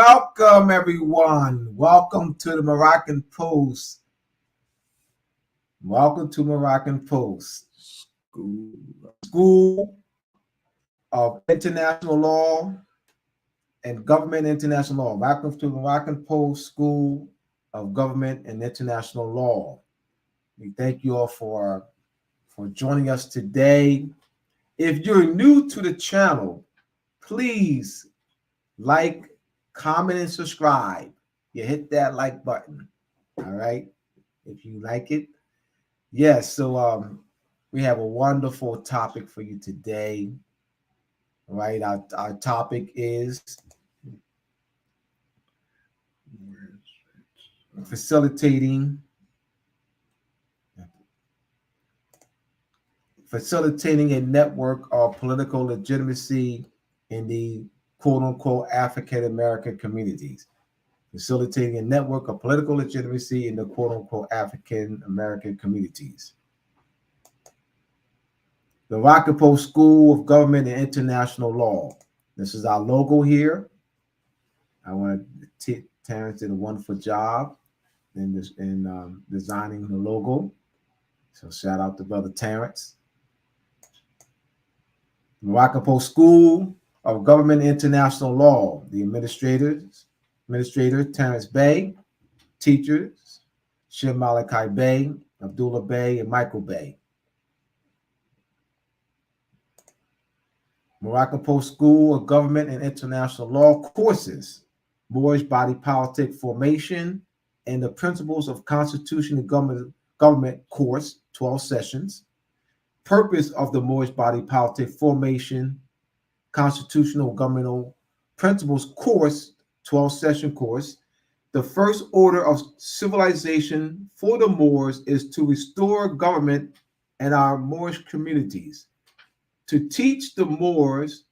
Welcome, everyone. Welcome to the Moroccan Post. Welcome to Moroccan Post, School of International Law and Government International Law. Welcome to Moroccan Post, School of Government and International Law. We thank you all for joining us today. If you're new to the channel, please like, comment, and subscribe. You hit that like button. All right. If you like it. Yes. So we have a wonderful topic for you today. All right. Our topic is facilitating a network of political legitimacy in the quote-unquote African American communities. Facilitating a network of political legitimacy in the quote-unquote African American communities. The Moroccan Post School of Government and International Law. This is our logo here. I want to Terrence did a wonderful job in designing the logo. So shout out to Brother Terrence. The Moroccan Post School of Government and International Law. The administrator Terrence Bey, teachers Shim Malachi Bey, Abdullah Bey, and Michael Bey. Moroccan Post School of Government and International Law courses: Moorish Body Politic Formation and the Principles of Constitution and Government course, 12 sessions. Purpose of the Moorish Body Politic Formation, Constitutional Governmental Principles course, 12-session course. The first order of civilization for the Moors is to restore government in our Moorish communities, to teach the Moors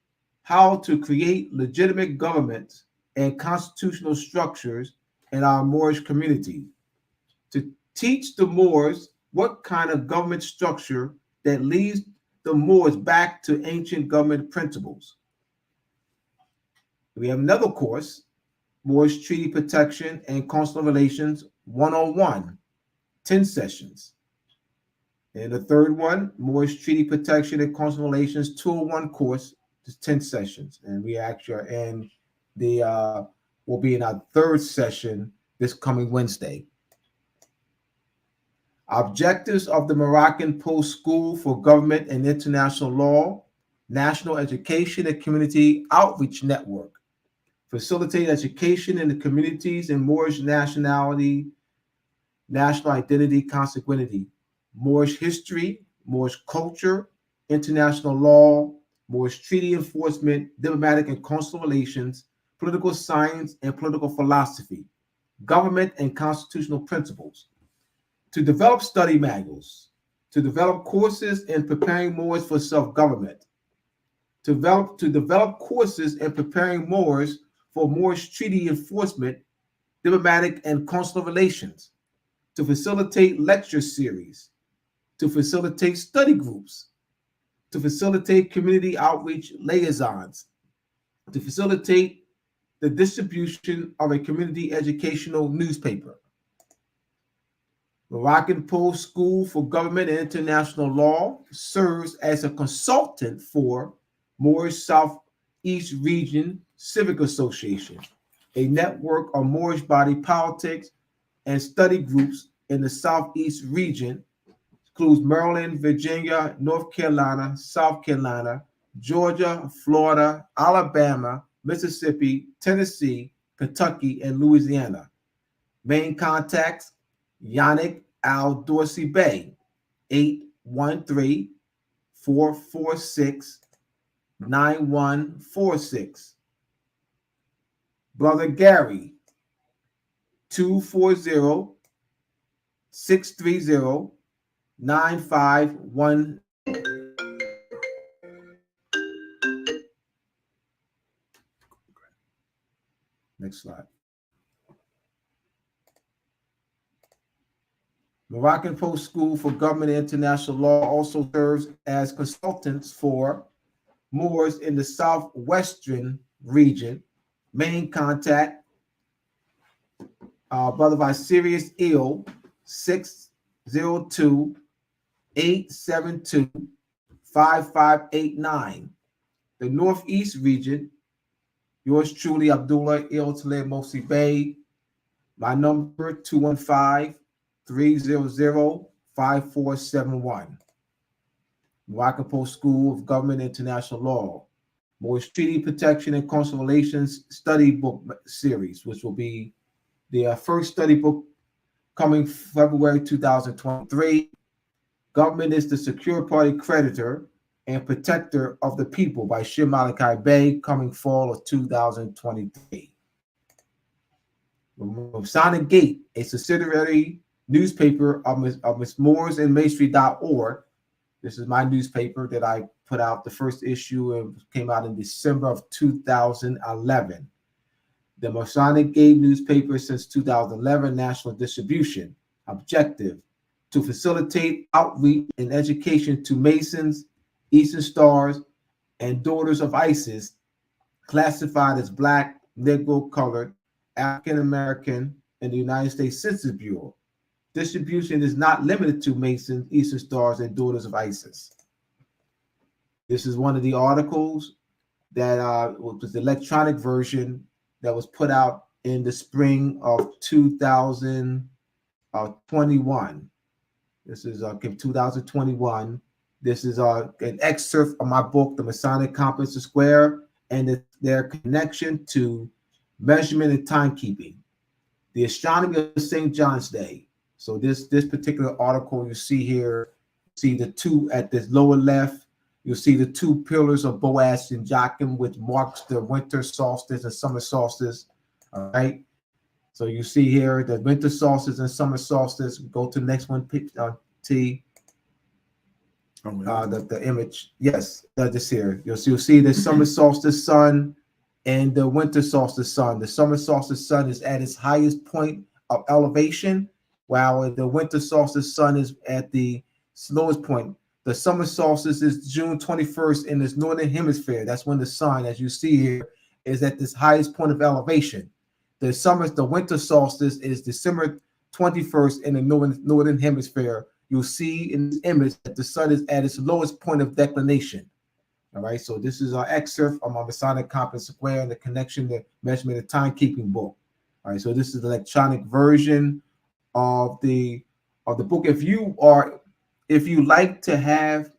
how to create legitimate governments and constitutional structures in our Moorish community, to teach the Moors what kind of government structure that leads the Moors back to ancient government principles. We have another course, Moorish Treaty Protection and Consular Relations 101, 10 sessions. And the third one, Moorish Treaty Protection and Consular Relations 201 course, is 10 sessions. And we actually are in we'll be in our third session this coming Wednesday. Objectives of the Moroccan Post School for Government and International Law, National Education and Community Outreach Network. Facilitate education in the communities in Moorish nationality, national identity, consanguinity, Moorish history, Moorish culture, international law, Moorish treaty enforcement, diplomatic and consular relations, political science and political philosophy, government and constitutional principles. To develop study manuals, to develop courses in preparing Moors for self-government, to develop courses in preparing Moors for Moorish treaty enforcement, diplomatic and consular relations, to facilitate lecture series, to facilitate study groups, to facilitate community outreach liaisons, to facilitate the distribution of a community educational newspaper. Moroccan Post School for Government and International Law serves as a consultant for Moorish Southeast Region Civic Association, a network of Moorish body politics and study groups in the Southeast region, includes Maryland, Virginia, North Carolina, South Carolina, Georgia, Florida, Alabama, Mississippi, Tennessee, Kentucky, and Louisiana. Main contacts: Yannick Al-Dorsey Bey, 813-446-9146. Brother Gary, 240-630-9510. Next slide. Moroccan Post School for Government and International Law also serves as consultants for Moors in the Southwestern region. Main contact: Brother Vicarious Ill, 602-872-5589. The Northeast region, yours truly, Abdullah Il Talib Mosi Bey. My number, 215-300-5471. Moroccan Post School of Government and International Law. Moorish Treaty Protection and Consular Relations Study Book Series, which will be the first study book coming February 2023. Government is the secure party creditor and protector of the people by Shir Malachi Bey, coming fall of 2023. Masonic Gate, a subsidiary newspaper of Miss Moores and Masonry.org. This is my newspaper that I put out. The first issue and came out in December of 2011. The Masonic Gate newspaper since 2011, national distribution. Objective: to facilitate outreach and education to Masons, Eastern Stars, and Daughters of ISIS, classified as Black, Negro, Colored, African American, and the United States Census Bureau. Distribution is not limited to Masons, Eastern Stars, and Daughters of ISIS. This is one of the articles that was the electronic version that was put out in the spring of 2021. This is 2021. This is an excerpt of my book, The Masonic Compass of Square, and their connection to measurement and timekeeping. The astronomy of St. John's Day. So this particular article you see here, see the two at this lower left, you'll see the two pillars of Boaz and Joachim, which marks the winter solstice and summer solstice. All right. So you see here the winter solstice and summer solstice. Go to the next one, T. The image. Yes, this here. You'll see the summer solstice sun and the winter solstice sun. The summer solstice sun is at its highest point of elevation, while the winter solstice sun is at the lowest point. The summer solstice is June 21st in this northern hemisphere. That's when the sun, as you see here, is at this highest point of elevation. The winter solstice is December 21st in the northern hemisphere. You'll see in this image that the sun is at its lowest point of declination. All right, so this is our excerpt from our Masonic Compass Square and the connection to measurement and timekeeping book. All right, so this is the electronic version of the book. If you like to have,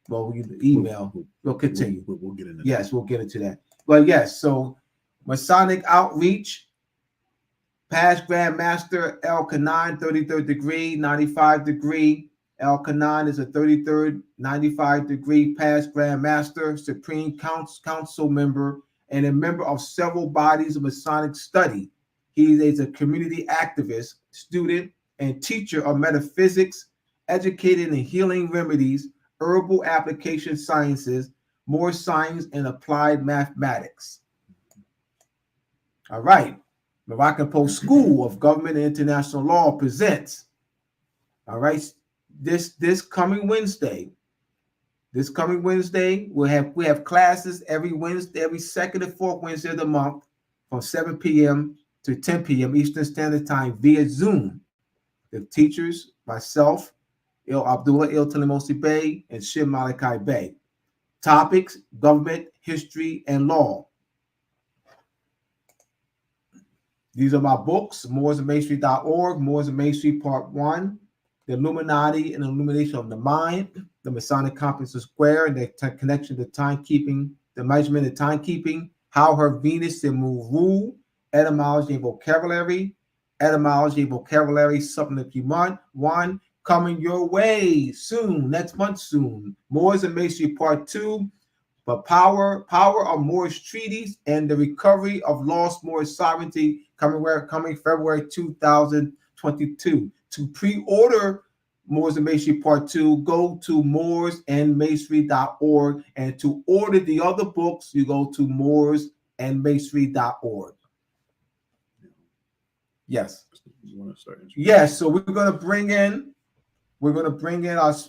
well, email, we'll continue. We'll get into that. Yes, we'll get into that. But yes, so Masonic Outreach, past Grand Master El Kanan, 33rd degree, 95 degree. El Kanan is a 33rd, 95 degree past Grand Master, Supreme Council member, and a member of several bodies of Masonic study. He is a community activist, student, and teacher of metaphysics, educated in healing remedies, herbal application sciences, more science, and applied mathematics. All right. Moroccan Post School of Government and International Law presents, all right, this coming Wednesday. This coming Wednesday, we have classes every Wednesday, every second and fourth Wednesday of the month from 7 p.m. to 10 p.m. Eastern Standard Time via Zoom. The teachers, myself, Abdullah Il Talimosi Bey, and Shir Malachi Bey. Topics: government, history, and law. These are my books: Moores and Masonry.org, Moores and Masonry Part 1, The Illuminati and Illumination of the Mind, The Masonic Compass of Square, and the connection to timekeeping, the measurement of timekeeping, How Her Venus and Moon Rule, Etymology and Vocabulary, Supplement Month 1, coming your way soon, next month soon. Moores and Masonry Part 2, but power of Moorish treaties and the recovery of lost Moorish sovereignty, coming February 2022. To pre-order Moores and Masonry Part 2, go to mooresandmasonry.org, and to order the other books, you go to mooresandmasonry.org. Yes. Yes. So we're gonna bring in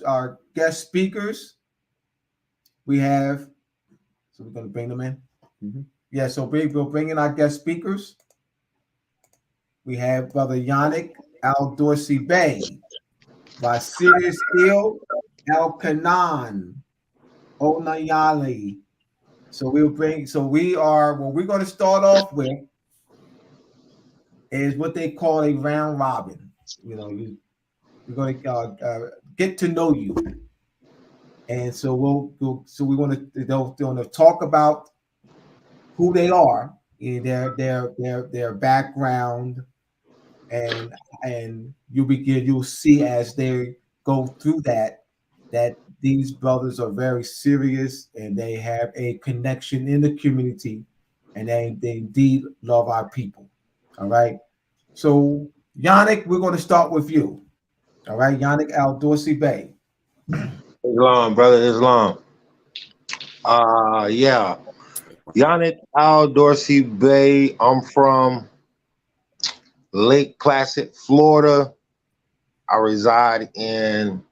our guest speakers. We're gonna bring them in. Mm-hmm. Yeah. So we'll bring in our guest speakers. We have Brother Yannick Al Dorsey Bay, by Sirius Hill El Kanan Onayali. So we are, what we're going to start off with is what they call a round robin. You know, we're going to get to know you. And so we want to going to talk about who they are, their background, and you'll see as they go through that these brothers are very serious and they have a connection in the community, and they indeed love our people. All right. So Yannick, we're going to start with you. All right, Yannick Al Dorsey Bay. Islam, brother, Islam. Yeah. Yannick Al Dorsey Bay. I'm from Lake Placid, Florida. I reside in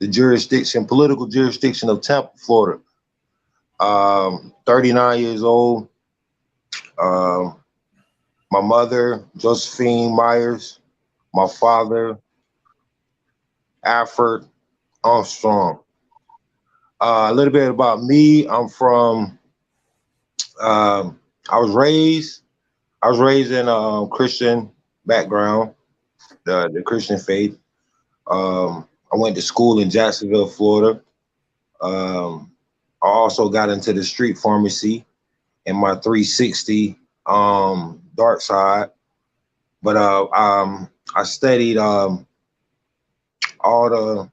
the political jurisdiction of Tampa, Florida. 39 years old. My mother, Josephine Myers. My father, Alfred Armstrong. A little bit about me. I'm from. I was raised in a Christian background, the Christian faith. I went to school in Jacksonville, Florida. I also got into the street pharmacy in my 360 dark side. But I studied all the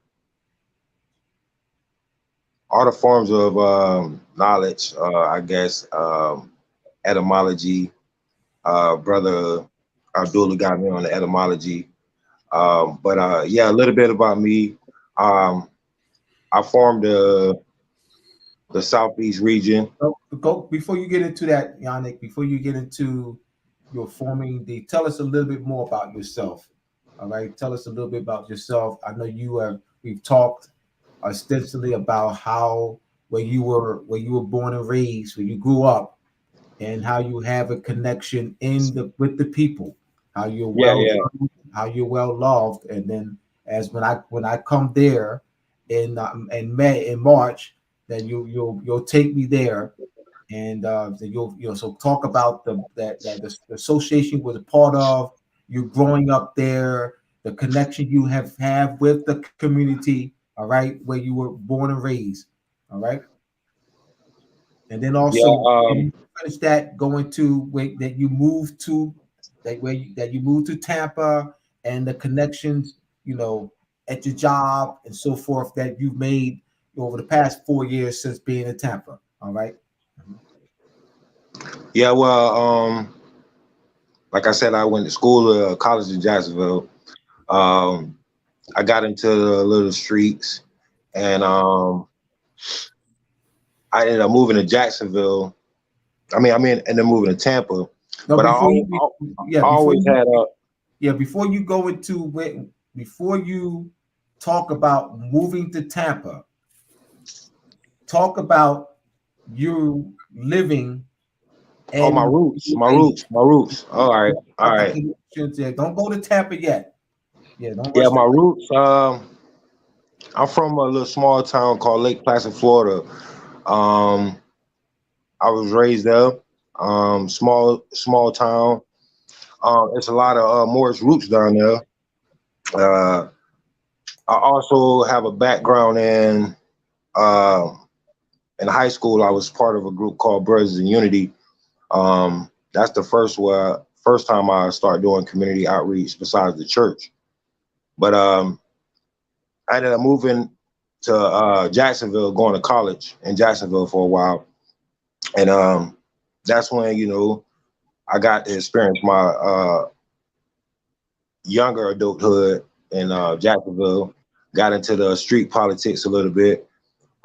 forms of knowledge, I guess, etymology. Brother Abdullah got me on the etymology. Yeah, a little bit about me. I formed the Southeast region. Go before you get into that, Yannick. Before you get into your forming, tell us a little bit more about yourself. All right, tell us a little bit about yourself. I know we've talked extensively about where you were born and raised, where you grew up, and how you have a connection with the people, how you're Yeah, well yeah. how you're well loved, and then as when I come there in March, then you'll take me there, and then you'll so talk about the association was a part of you growing up there, the connection you have with the community, all right, where you were born and raised, all right, and then Yeah, also finish that going to where that you moved to that you moved to Tampa, and the connections, at your job and so forth that you've made over the past 4 years since being in Tampa. All right. yeah. Well, like I said, I went to school, college in Jacksonville. Um, I got into the little streets, and I ended up moving to Jacksonville. And then moving to Tampa. No, But I always had a. before you go into before you talk about moving to Tampa, talk about you living Oh, my and roots, my roots, my roots. All right. don't go to Tampa yet. Yeah, don't Yeah, rush my to. roots. I'm from a little small town called Lake Placid, Florida. Um, I was raised there. Small town. It's a lot of Morris roots down there. Uh, I also have a background uh, in high school. I was part of a group called Brothers in Unity. That's the first time I started doing community outreach besides the church. But I ended up moving to Jacksonville, going to college in Jacksonville for a while, and that's when I got to experience my younger adulthood in Jacksonville. Got into the street politics a little bit.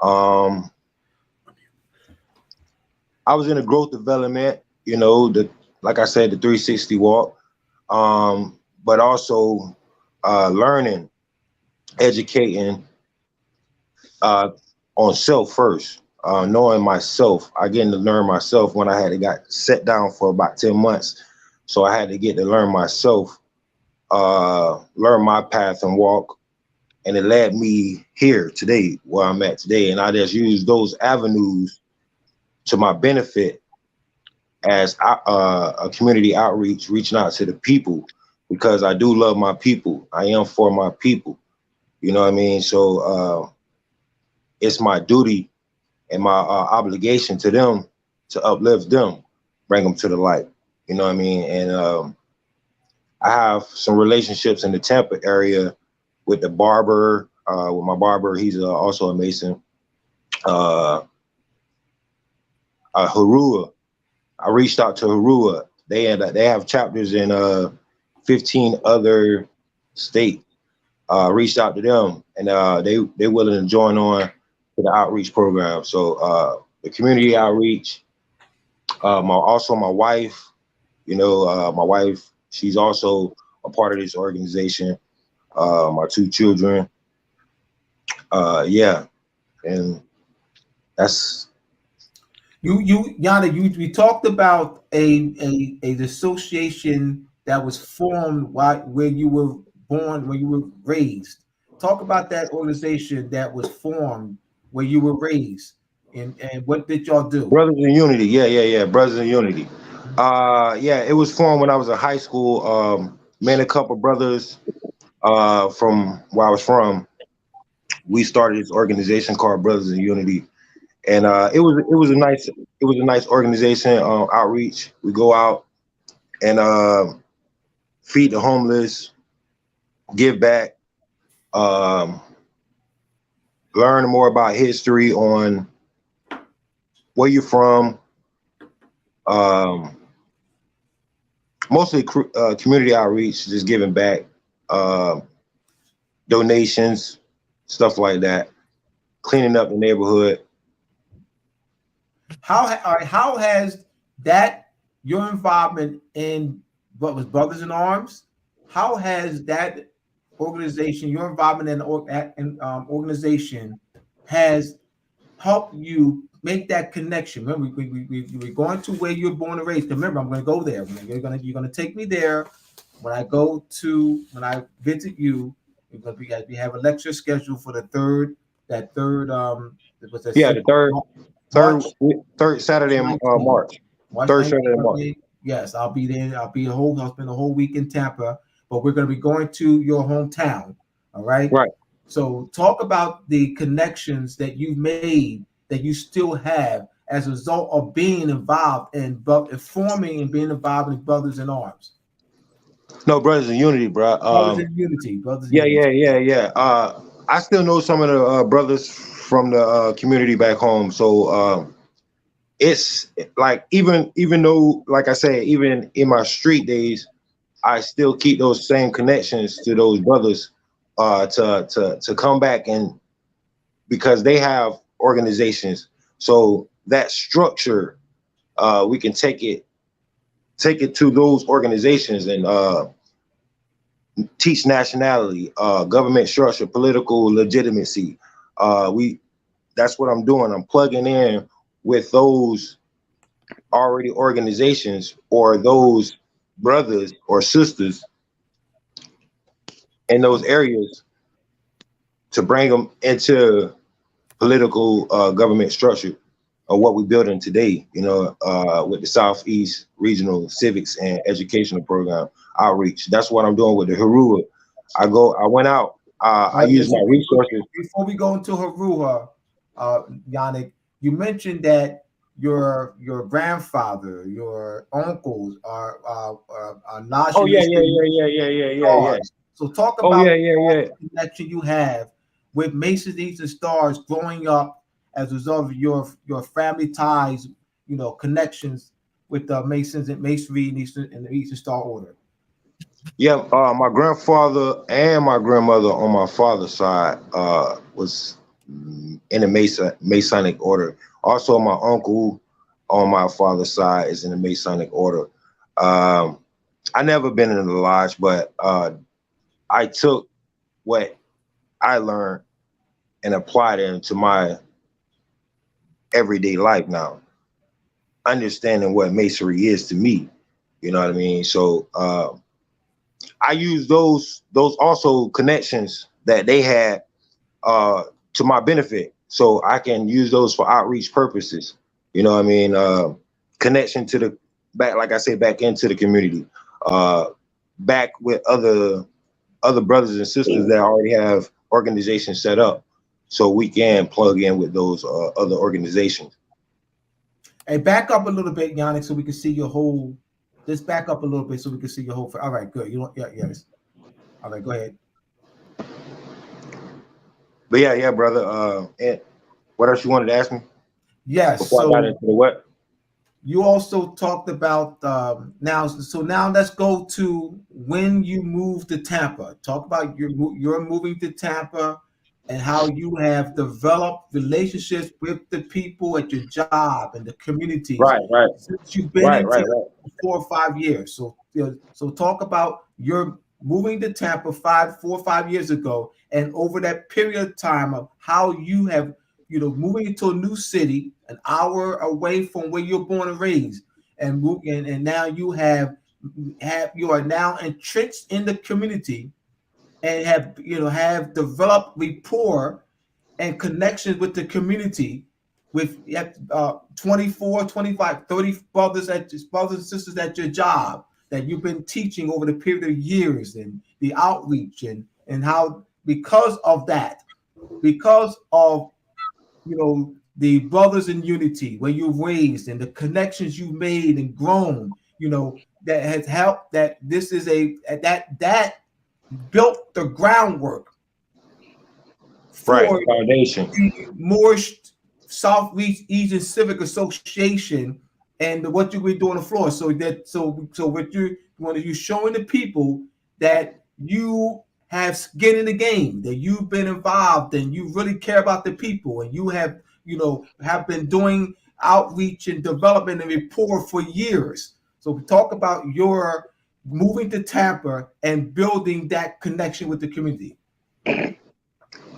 Um, I was in a growth development, like I said, the 360 walk, but also learning, educating on self first, knowing myself. I getting to learn myself when I got set down for about 10 months So I had to get to learn myself, learn my path and walk, and it led me here today, where I'm at today. And I just use those avenues to my benefit as a community outreach, reaching out to the people, because I do love my people. I am for my people. You know what I mean? So it's my duty and my obligation to them to uplift them, bring them to the light. You know what I mean? And I have some relationships in the Tampa area with the barber, with my barber. He's also a Mason. Harua. I reached out to Harua. They have chapters in 15 other states. Reached out to them, and they willing to join on to the outreach program. So the community outreach. My wife. My wife. She's also a part of this organization. My two children. Yeah, and that's Yana, we talked about a association that was formed where you were born, where you were raised. Talk about that organization that was formed where you were raised, and what did y'all do? Brothers in Unity. Yeah. Brothers in Unity. Yeah, it was formed when I was in high school. Me and a couple brothers from where I was from, we started this organization called Brothers in Unity, and it was a nice organization. Outreach. We go out and feed the homeless, give back, um, learn more about history on where you're from. Um, Mostly community outreach, just giving back, uh, donations, stuff like that, cleaning up the neighborhood. How has that your involvement in what was Brothers in Arms? How has that organization, your involvement organization, has help you make that connection? Remember, we're going to where you're born and raised. Remember, I'm going to go there. You're going to take me there when I visit you. We have a lecture scheduled for the third. That third. It was Yeah, the March third Saturday in 19th. March. March Third Saturday in March. 19th. Yes, I'll be there. I'll spend a whole week in Tampa, but we're going to be going to your hometown. All right. Right. So talk about the connections that you've made that you still have as a result of being involved in forming and being involved in Brothers in Arms. No, Brothers in Unity, bro. Brothers in Unity. Brothers in Yeah, Unity. yeah. I still know some of the brothers from the community back home. So it's like even though, like I said, even in my street days, I still keep those same connections to those brothers to come back, and because they have organizations, so that structure we can take it to those organizations and teach nationality, government structure, political legitimacy. We That's what I'm doing. I'm plugging in with those already organizations or those brothers or sisters in those areas to bring them into political government structure of what we're building today, with the Southeast Regional Civics and Educational Program outreach. That's what I'm doing with the Harua. I went out, I use my resources. Before we go into Haruha, Yannick, you mentioned that your grandfather, your uncles are Oh yeah, nationalistic yeah. stars. So talk Oh about yeah. the connection you have with Masons, Eastern Stars growing up as a result of your family ties, connections with the Masons and Masonry and the Eastern Star Order. Yeah, my grandfather and my grandmother on my father's side was in the Masonic order. Also, my uncle on my father's side is in the Masonic order. Um, I never been in the lodge, but I took what I learned and applied it into my everyday life now, understanding what masonry is to me. You know what I mean? So I use those also connections that they had to my benefit, so I can use those for outreach purposes. You know what I mean? Connection to the back, like I said, back into the community, uh, back with other brothers and sisters that already have organizations set up, so we can plug in with those other organizations. Hey, back up a little bit, Yannick, so we can see your whole. Just back up a little bit so we can see your whole. All right, good. You want? Yeah, yes. All right, go ahead. But yeah, brother. And what else you wanted to ask me Yes. before I got So into the what? you also talked about now. So now let's go to when you moved to Tampa. Talk about your moving to Tampa and how you have developed relationships with the people at your job and the communities Right, right, since you've been right, in right, Tampa right. for 4 or 5 years. So so talk about your moving to Tampa 4 or 5 years ago, and over that period of time of how you have moving into a new city, an hour away from where you're born and raised, and now you are now entrenched in the community and have developed rapport and connections with the community with 24, 25, 30 brothers and sisters at your job that you've been teaching over the period of years, and the outreach and how because of the brothers in unity where you've raised and the connections you've made and grown, that has helped, that this is that built the groundwork Right, for the foundation. the Moorish Southeast Asian Civic Association and what you be doing on the floor. So what you're showing the people that you have skin in the game, that you've been involved and you really care about the people, and you have been doing outreach and development and rapport for years. So we talk about your moving to Tampa and building that connection with the community.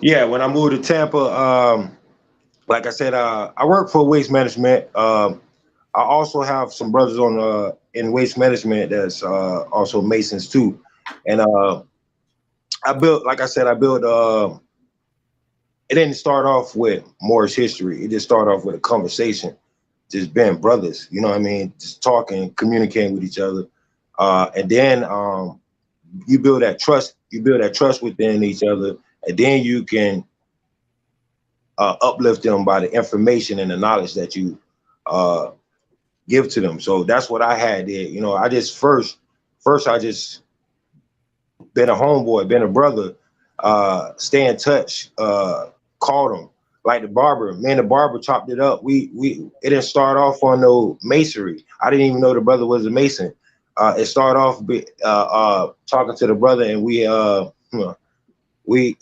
Yeah, when I moved to Tampa, like I said, I work for waste management. I also have some brothers on in waste management that's also masons too, and I built, like I said, I built. It didn't start off with Moorish history. It just started off with a conversation, just being brothers. You know what I mean? Just talking, communicating with each other, and then you build that trust. You build that trust within each other, and then you can uplift them by the information and the knowledge that you uh, give to them. So that's what I had there. You know, I just first I just been a homeboy, been a brother, stay in touch, called them. Like the barber, man, the barber chopped it up. It didn't start off on no masonry. I didn't even know the brother was a mason. It started off talking to the brother, and we we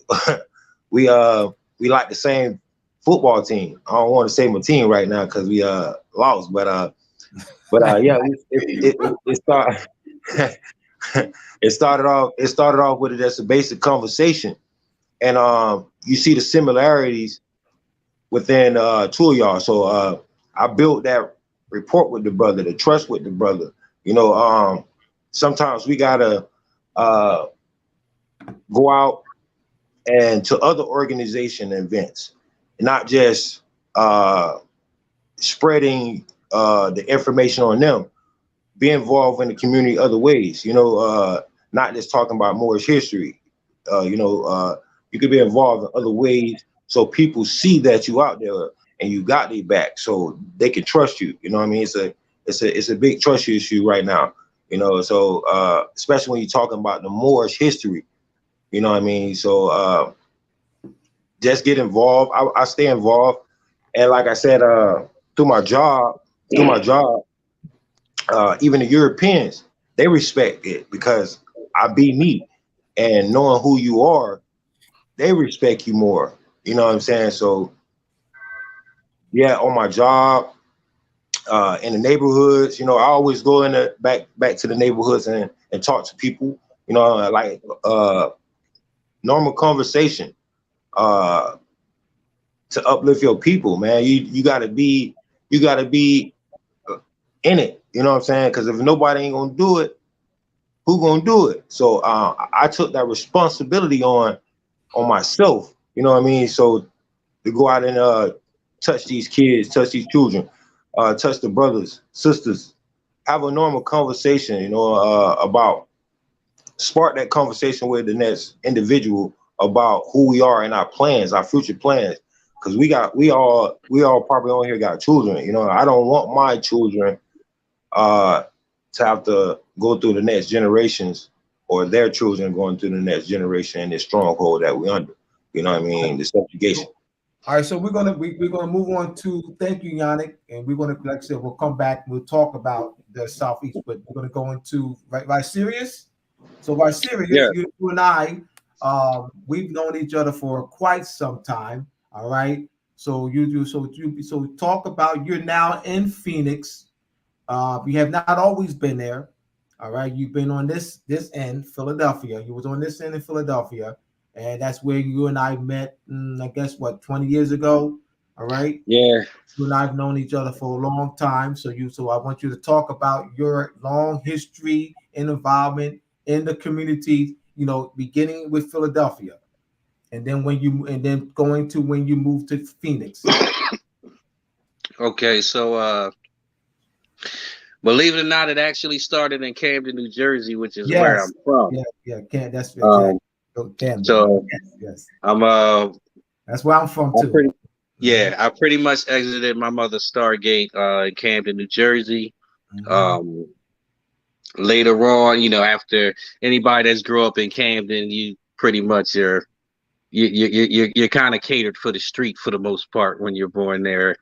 we like the same football team. I don't want to say my team right now because we lost, but yeah, it started it started off with it as a basic conversation, and you see the similarities within two of y'all. So I built that rapport with the brother, the trust with the brother. You know, sometimes we gotta go out and to other organization events, not just spreading the information on them. Be involved in the community other ways. You know, not just talking about Moorish history. You could be involved in other ways so people see that you out there and you got their back, so they can trust you. You know what I mean? It's a big trust issue right now. You know, so especially when you're talking about the Moorish history. You know what I mean? So just get involved. I stay involved, and like I said, through my job, through my job, even the Europeans, they respect it because I be me, and knowing who you are, they respect you more. You know what I'm saying? So yeah, on my job, in the neighborhoods, you know, I always go in the back to the neighborhoods and talk to people. You know, like normal conversation uh, to uplift your people, man. You gotta be in it. You know what I'm saying? Because if nobody ain't gonna do it, who gonna do it? So I took that responsibility on myself. You know what I mean? So to go out and touch these kids, touch these children, touch the brothers, sisters, have a normal conversation. You know, about spark that conversation with the next individual about who we are and our plans, our future plans. Because we all probably on here got children. You know, I don't want my children to have to go through the next generations or their children going through the next generation in this stronghold that we under. You know what I mean? The subjugation. All right, so we're gonna move on to thank you, Yannick, and we're gonna, like I said, we'll come back. We'll talk about the Southeast, but we're gonna go into right serious. So by serious, Yeah. you and I, we've known each other for quite some time. All right. So so talk about, you're now in Phoenix. You have not always been there. All right. You've been on this end, Philadelphia. You was on this end in Philadelphia, and that's where you and I met. I guess what, 20 years ago. All right. Yeah. You and I've known each other for a long time. So I want you to talk about your long history and involvement in the community. You know, beginning with Philadelphia, and then going to when you moved to Phoenix. Okay, so believe it or not, it actually started in Camden, New Jersey, which is where I'm from. That's Camden. So yes. I'm that's where I'm from too. I pretty much exited my mother's Stargate in Camden, New Jersey. Later on, you know, after anybody that's grew up in Camden, you pretty much you're kind of catered for the street for the most part when you're born there.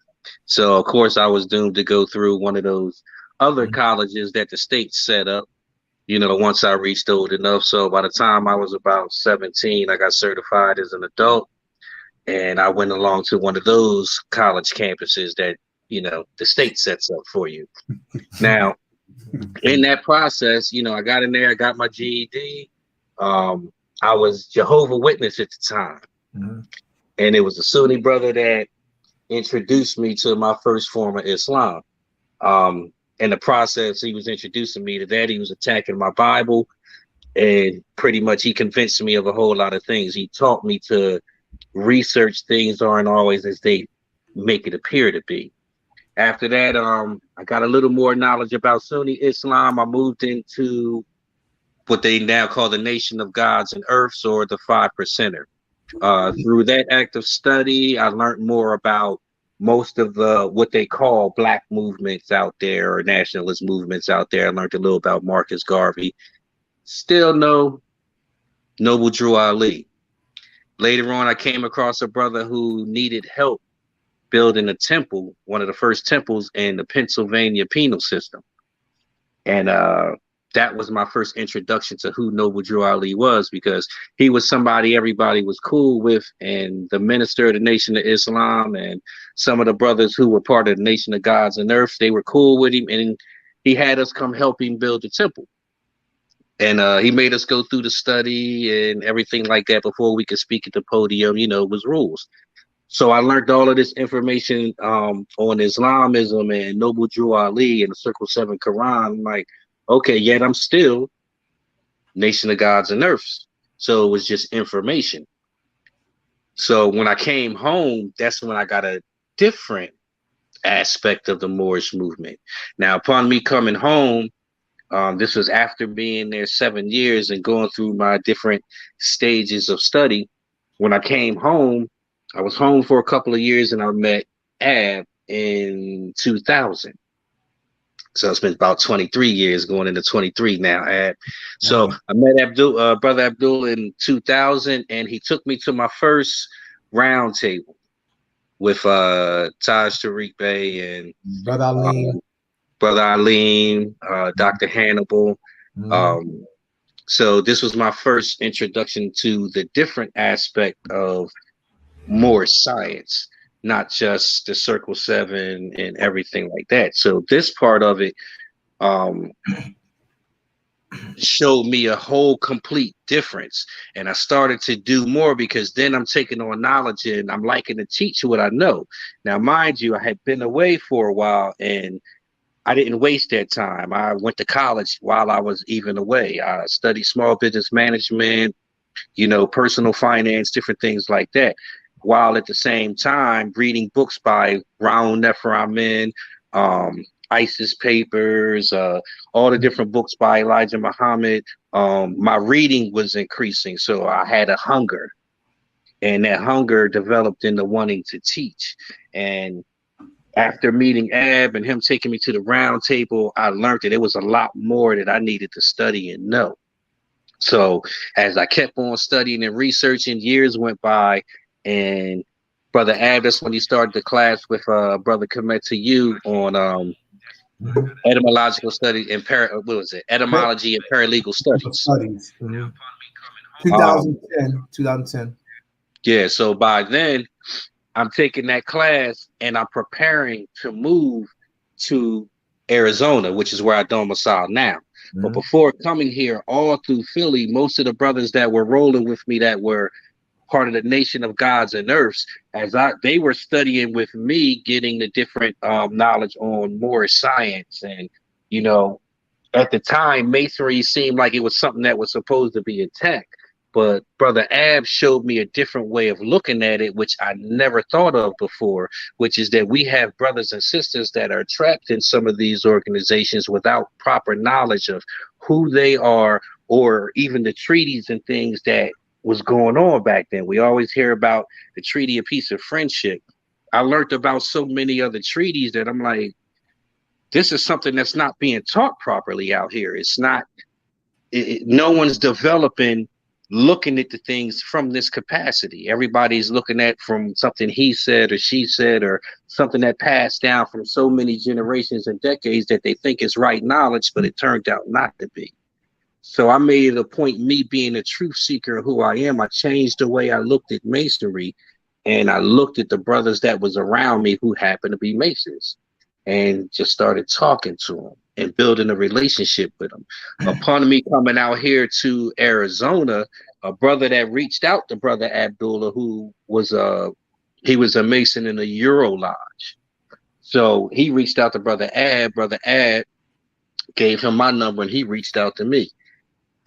So of course I was doomed to go through one of those other colleges that the state set up, you know, once I reached old enough. So by the time I was about 17, I got certified as an adult, and I went along to one of those college campuses that, you know, the state sets up for you. Now, in that process, you know, I got in there, I got my GED. I was Jehovah's Witness at the time. And it was a Sunni brother that introduced me to my first form of Islam. In the process, he was introducing me to that. He was attacking my Bible, and pretty much he convinced me of a whole lot of things. He taught me to research things aren't always as they make it appear to be. After that, I got a little more knowledge about Sunni Islam. I moved into what they now call the Nation of Gods and Earths, or the 5%er. Through that active study, I learned more about most of the what they call black movements out there, or nationalist movements out there. I learned a little about Marcus Garvey. Still no Noble Drew Ali. Later on, I came across a brother who needed help building a temple, one of the first temples in the Pennsylvania penal system. And that was my first introduction to who Noble Drew Ali was, because he was somebody everybody was cool with, and the minister of the Nation of Islam and some of the brothers who were part of the Nation of Gods and Earths, they were cool with him, and he had us come help him build the temple. And he made us go through the study and everything like that before we could speak at the podium. You know, it was rules. So I learned all of this information on Islamism and Noble Drew Ali and the Circle 7 Quran. I'm like, okay, yet I'm still Nation of Gods and Earths. So it was just information. So when I came home, that's when I got a different aspect of the Moorish movement. Now, upon me coming home, this was after being there 7 years and going through my different stages of study. When I came home, I was home for a couple of years, and I met Ab in 2000. So it's been about 23 years, going into 23 now, Ab. So I met Brother Abdul in 2000, and he took me to my first round table with Taj Tariq Bey and Brother Alim, Dr. Hannibal. So this was my first introduction to the different aspect of more science, not just the Circle 7 and everything like that. So this part of it showed me a whole complete difference. And I started to do more, because then I'm taking on knowledge and I'm liking to teach what I know. Now, mind you, I had been away for a while, and I didn't waste that time. I went to college while I was even away. I studied small business management, personal finance, different things like that, while at the same time reading books by Raoul Nephramin, Isis Papers, all the different books by Elijah Muhammad. My reading was increasing, so I had a hunger, and that hunger developed into wanting to teach. And after meeting Ab and him taking me to the round table, I learned that there was a lot more that I needed to study and know. So as I kept on studying and researching, years went by, and Brother Ab, that's when he started the class with Brother Komet to you on etymological studies and etymology and paralegal studies. Studies. 2010. Yeah, so by then I'm taking that class and I'm preparing to move to Arizona, which is where I domicile now. But before coming here, all through Philly, most of the brothers that were rolling with me that were part of the Nation of Gods and Earths, they were studying with me, getting the different knowledge on Moorish science. And, at the time, masonry seemed like it was something that was supposed to be intact. But Brother Ab showed me a different way of looking at it, which I never thought of before, which is that we have brothers and sisters that are trapped in some of these organizations without proper knowledge of who they are, or even the treaties and things that was going on back then. We always hear about the Treaty of Peace and Friendship. I learned about so many other treaties that I'm like, this is something that's not being taught properly out here. It's not, no one's developing, looking at the things from this capacity. Everybody's looking at from something he said or she said, or something that passed down from so many generations and decades that they think is right knowledge, but it turned out not to be. So I made it a point, me being a truth seeker who I am, I changed the way I looked at masonry, and I looked at the brothers that was around me who happened to be Masons, and just started talking to them and building a relationship with them. Upon me coming out here to Arizona, a brother that reached out to Brother Abdullah, who was he was a Mason in a Euro Lodge. So he reached out to Brother Ab. Brother Ab gave him my number, and he reached out to me.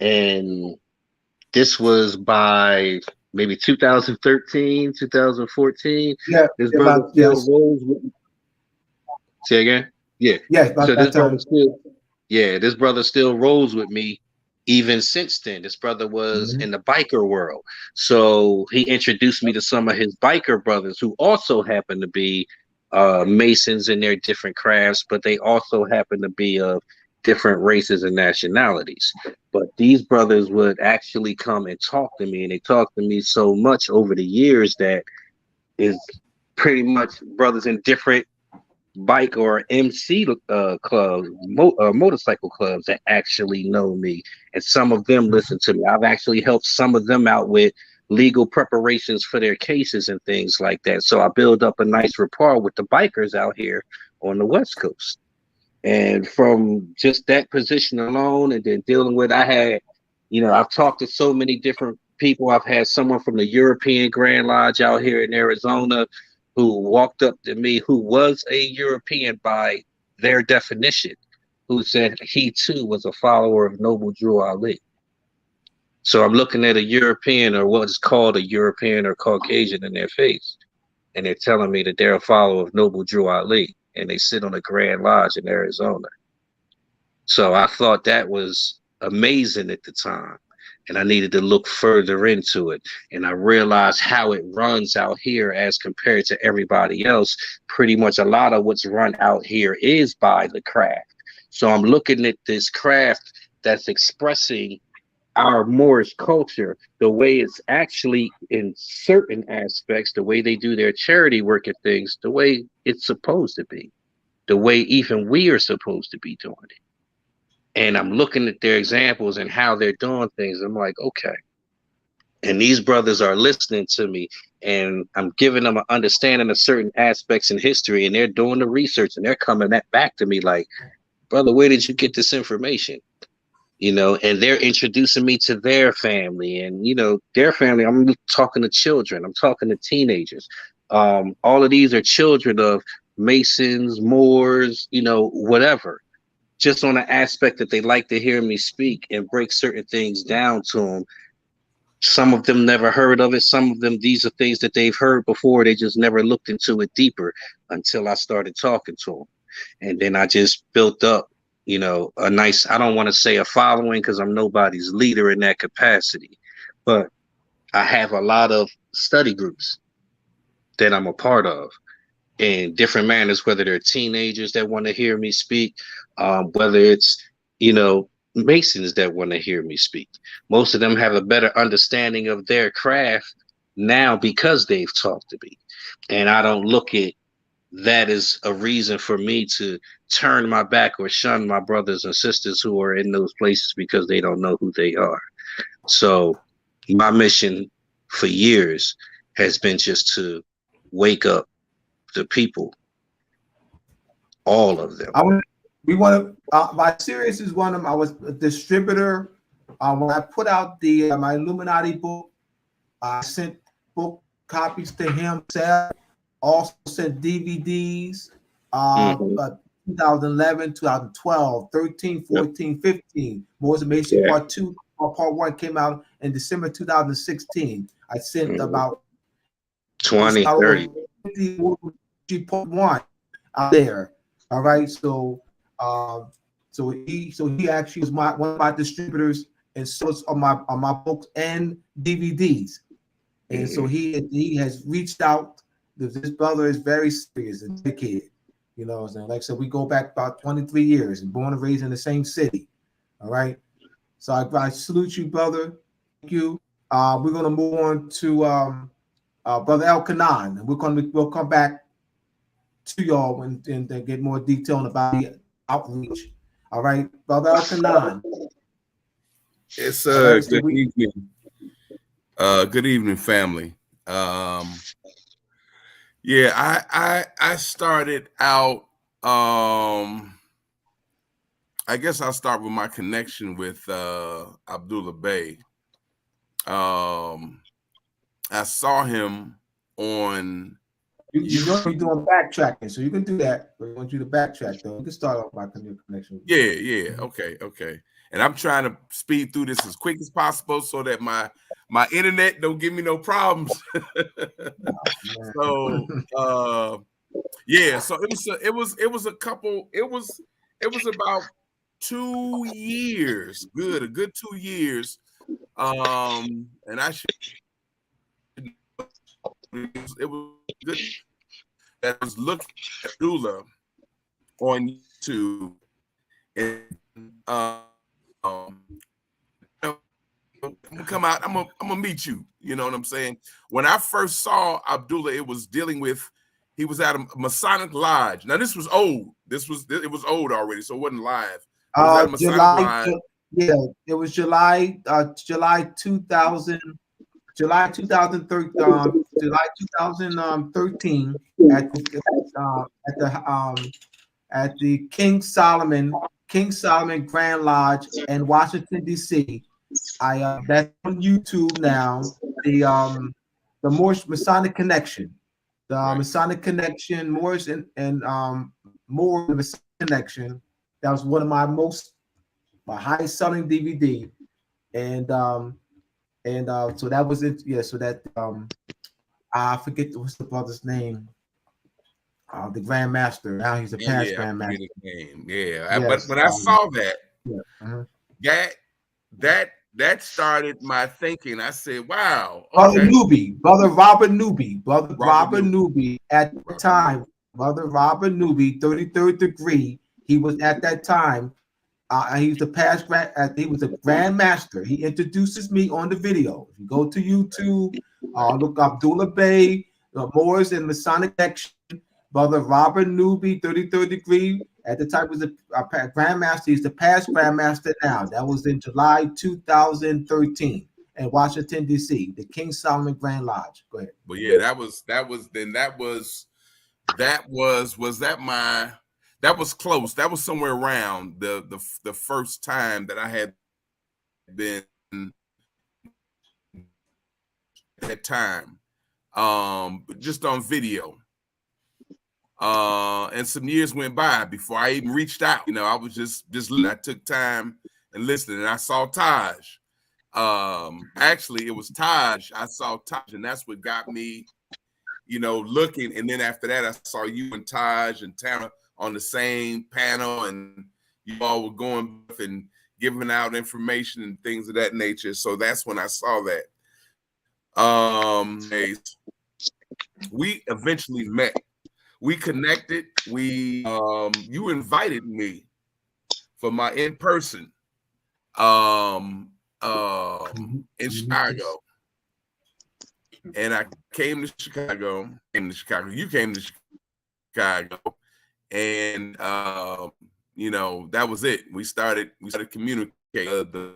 And this was by maybe 2013, 2014. Yeah, this brother still rolls with me. Say again? Yeah. Yeah. So this brother still rolls with me even since then. This brother was in the biker world. So he introduced me to some of his biker brothers who also happen to be Masons in their different crafts, but they also happen to be of different races and nationalities. But these brothers would actually come and talk to me, and they talked to me so much over the years that is pretty much brothers in different bike or MC clubs, motorcycle clubs that actually know me, and some of them listen to me. I've actually helped some of them out with legal preparations for their cases and things like that. So I build up a nice rapport with the bikers out here on the West Coast. And from just that position alone, and then dealing with, I've talked to so many different people. I've had someone from the European Grand Lodge out here in Arizona who walked up to me, who was a European by their definition, who said he too was a follower of Noble Drew Ali. So I'm looking at a European, or what is called a European or Caucasian, in their face, and they're telling me that they're a follower of Noble Drew Ali, and they sit on a Grand Lodge in Arizona. So I thought that was amazing at the time, and I needed to look further into it. And I realized how it runs out here as compared to everybody else. Pretty much a lot of what's run out here is by the craft. So I'm looking at this craft that's expressing our Moorish culture, the way it's actually in certain aspects, the way they do their charity work and things, the way it's supposed to be, the way even we are supposed to be doing it. And I'm looking at their examples and how they're doing things. I'm like, okay. And these brothers are listening to me, and I'm giving them an understanding of certain aspects in history, and they're doing the research, and they're coming back to me like, brother, where did you get this information? And they're introducing me to their family, and, their family. I'm talking to children. I'm talking to teenagers. All of these are children of Masons, Moors, whatever, just on the aspect that they like to hear me speak and break certain things down to them. Some of them never heard of it. Some of them, these are things that they've heard before. They just never looked into it deeper until I started talking to them. And then I just built up, a nice, I don't want to say a following because I'm nobody's leader in that capacity, but I have a lot of study groups that I'm a part of in different manners, whether they're teenagers that want to hear me speak, whether it's, Masons that want to hear me speak. Most of them have a better understanding of their craft now because they've talked to me. And I don't look at that as a reason for me to turn my back or shun my brothers and sisters who are in those places because they don't know who they are. So my mission for years has been just to wake up the people, all of them. My series is one of them. I was a distributor. When I put out the my Illuminati book, I sent book copies to him. Also sent DVDs. But 2011, 2012, 13, 14, 15. Moors and Masons Part 2, Part 1 came out in December 2016. I sent about 20, 30. Part 1 out there. All right. So he actually was one of my distributors and source on my books and DVDs. And so he has reached out. This brother is very serious and dedicated. Like I said, we go back about 23 years and born and raised in the same city. All right. So I salute you, brother. Thank you. We're gonna move on to Brother El Kanan, and we'll come back to y'all and get more detail about the outreach. All right, Brother El Kanan. It's good evening. Good evening, family. I started out. I guess I'll start with my connection with Abdullah Bey. I saw him on. You're going to be doing backtracking, so you can do that. But I want you to backtrack, though. You can start off by connection. Yeah. Okay. And I'm trying to speed through this as quick as possible so that my internet don't give me no problems. So it was about 2 years, a good 2 years. And I should, it was good that I was looking at Abdullah on YouTube, and I'm gonna come out. I'm gonna meet you. You know what I'm saying? When I first saw Abdullah, it was dealing with. He was at a Masonic lodge. Now this was old. It was old already, so it wasn't live. It was at a Masonic lodge. Yeah, it was July 2000. July 2013, July 2013 at the King Solomon Grand Lodge in Washington D.C. That's on YouTube now. The Moorish Masonic Connection, Masonic Connection, Moorish and Moorish Masonic Connection. That was one of my highest selling DVD, and so that was it. Yeah, so that I forget what's the brother's name. The Grand Master. Now he's a past Grand Master. But when I saw that, that started my thinking. I said, "Wow, okay." Brother Robert Newby at the time. Brother Robert Newby, 33rd degree. He was at that time. He was he was a Grand Master. He introduces me on the video. If you go to YouTube, look up Abdullah Bey, Moors and Masonic Connection. Brother Robert Newby, 33rd degree. At the time was a Grand Master. He's the past Grand Master now. That was in July 2013 in Washington, D.C., the King Solomon Grand Lodge. Go ahead. Well, yeah, that was close. That was somewhere around the first time that I had been at that time, just on video. And some years went by before I even reached out. You know, I was just I took time and listened, and I saw Taj. Actually, it was Taj. I saw Taj, and that's what got me, you know, looking. And then after that, I saw you and Taj and Tana on the same panel, and you all were going and giving out information and things of that nature. So that's when I saw that. We eventually met. We connected. You invited me for my in-person in Chicago. And I came to Chicago. You came to Chicago. And you know, that was it. We started communicating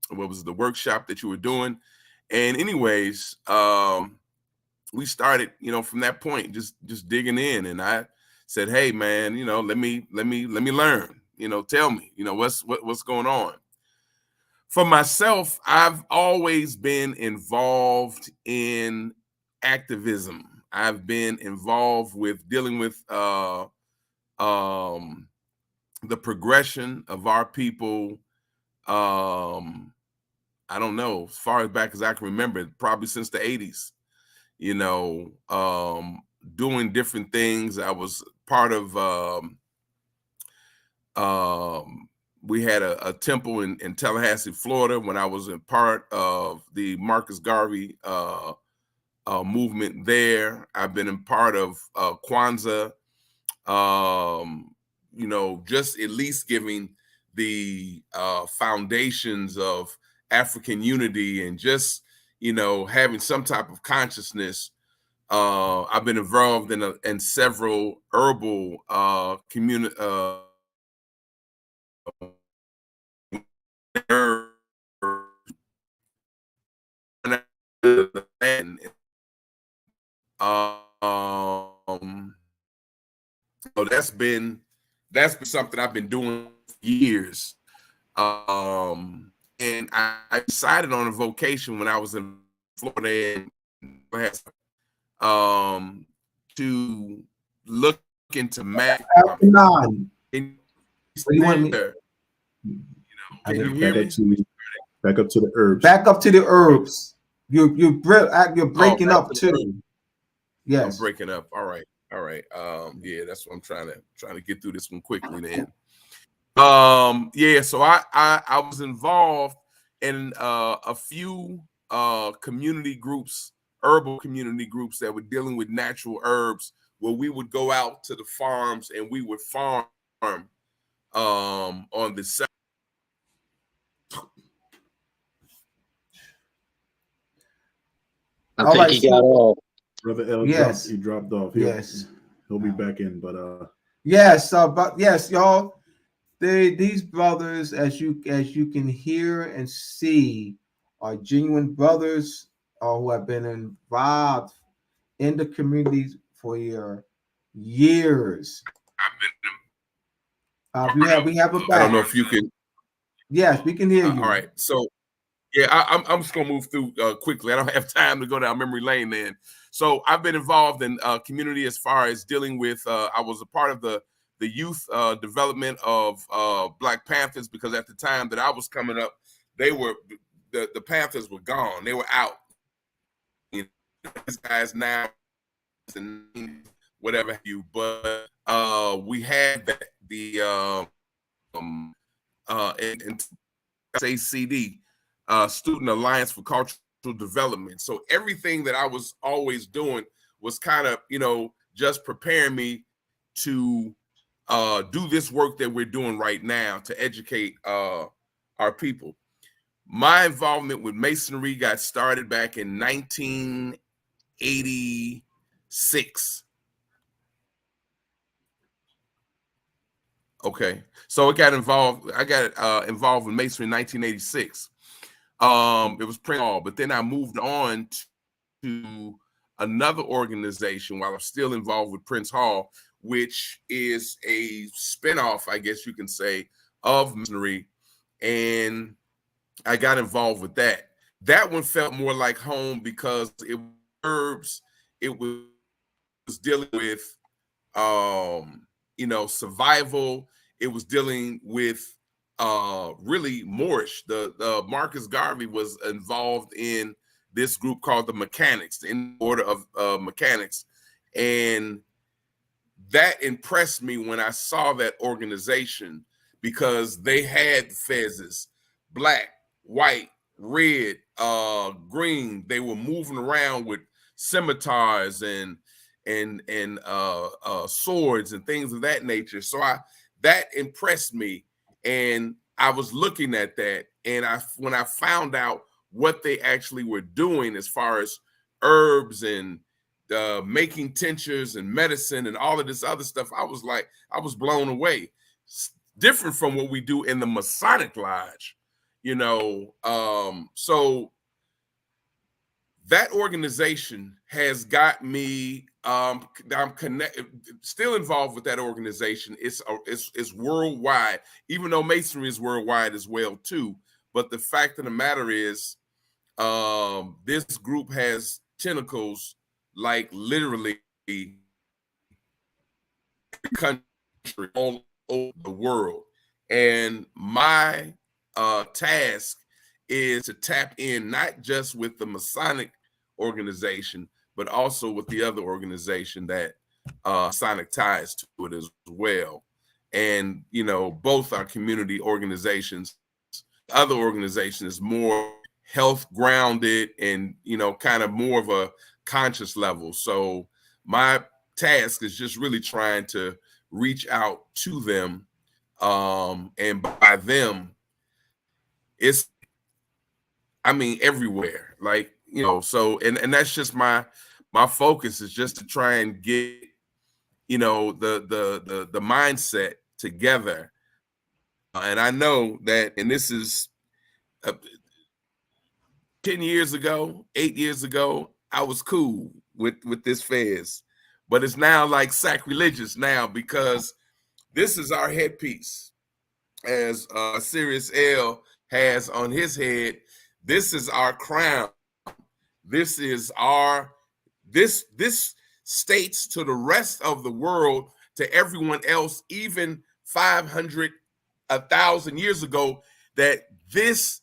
what was the workshop that you were doing. And anyways, we started, you know, from that point, just digging in. And I said, hey man, you know, let me learn, you know, tell me, you know, what's going on. For myself, I've always been involved in activism. I've been involved with dealing with the progression of our people. I don't know, as far as back as I can remember, probably since the 80s, you know, doing different things. I was part of, we had a temple in Tallahassee, Florida, when I was in part of the Marcus Garvey movement there. I've been in part of Kwanzaa, you know, just at least giving the foundations of African unity and just, you know, having some type of consciousness. I've been involved in several herbal community so that's been something I've been doing for years. And I decided on a vocation when I was in Florida to look into math. What do you want me? Can you hear me? Back up to the herbs. Back up to the herbs. You're breaking up too. Yes. I'm breaking up. All right. Yeah, that's what I'm trying to get through this one quickly then. Yeah, so I was involved in a few community groups, herbal community groups that were dealing with natural herbs, where we would go out to the farms and we would farm on the I think he got off. Brother L, yes, he dropped off. He'll be back in, but yes, but yes, y'all. These brothers, as you can hear and see, are genuine brothers who have been involved in the communities for years. We have a back. I don't know if you can. Yes, we can hear you. All right, so yeah, I'm just gonna move through quickly. I don't have time to go down memory lane then. So I've been involved in community as far as dealing with. I was a part of the youth development of Black Panthers, because at the time that I was coming up, the Panthers were gone. They were out. You know, these guys now, whatever have you, but we had that and SACD, Student Alliance for Cultural Development. So everything that I was always doing was kind of, you know, just preparing me to do this work that we're doing right now to educate our people. My involvement with Masonry got started back in 1986. Okay, so I got involved with Masonry in 1986. It was Prince Hall, but then I moved on to another organization while I'm still involved with Prince Hall, which is a spinoff, I guess you can say, of Masonry, and I got involved with that. That one felt more like home because it was herbs, it was was dealing with, you know, survival. It was dealing with really Moorish. The Marcus Garvey was involved in this group called the Mechanics, in order of mechanics, and that impressed me when I saw that organization, because they had fezzes, black, white, red, green. They were moving around with scimitars and swords and things of that nature. So that impressed me, and I was looking at that, and when I found out what they actually were doing as far as herbs and making tinctures and medicine and all of this other stuff, I was blown away. It's different from what we do in the Masonic Lodge, you know. So that organization has got me. I'm connected, still involved with that organization. It's worldwide, even though Masonry is worldwide as well too. But the fact of the matter is, this group has tentacles like literally the country, all over the world. And my task is to tap in not just with the Masonic organization, but also with the other organization that Masonic ties to it as well. And, you know, both are community organizations. The other organization is more health grounded and, you know, kind of more of a conscious level. So my task is just really trying to reach out to them. And by them, it's, I mean, everywhere. Like, you know, so and that's just my focus, is just to try and get, you know, the mindset together. And I know that, and this is 10 years ago, 8 years ago, I was cool with this fez, but it's now like sacrilegious now, because this is our headpiece, as Sirius L has on his head. This is our crown. This is our, this states to the rest of the world, to everyone else, even 500, 1,000 years ago, that this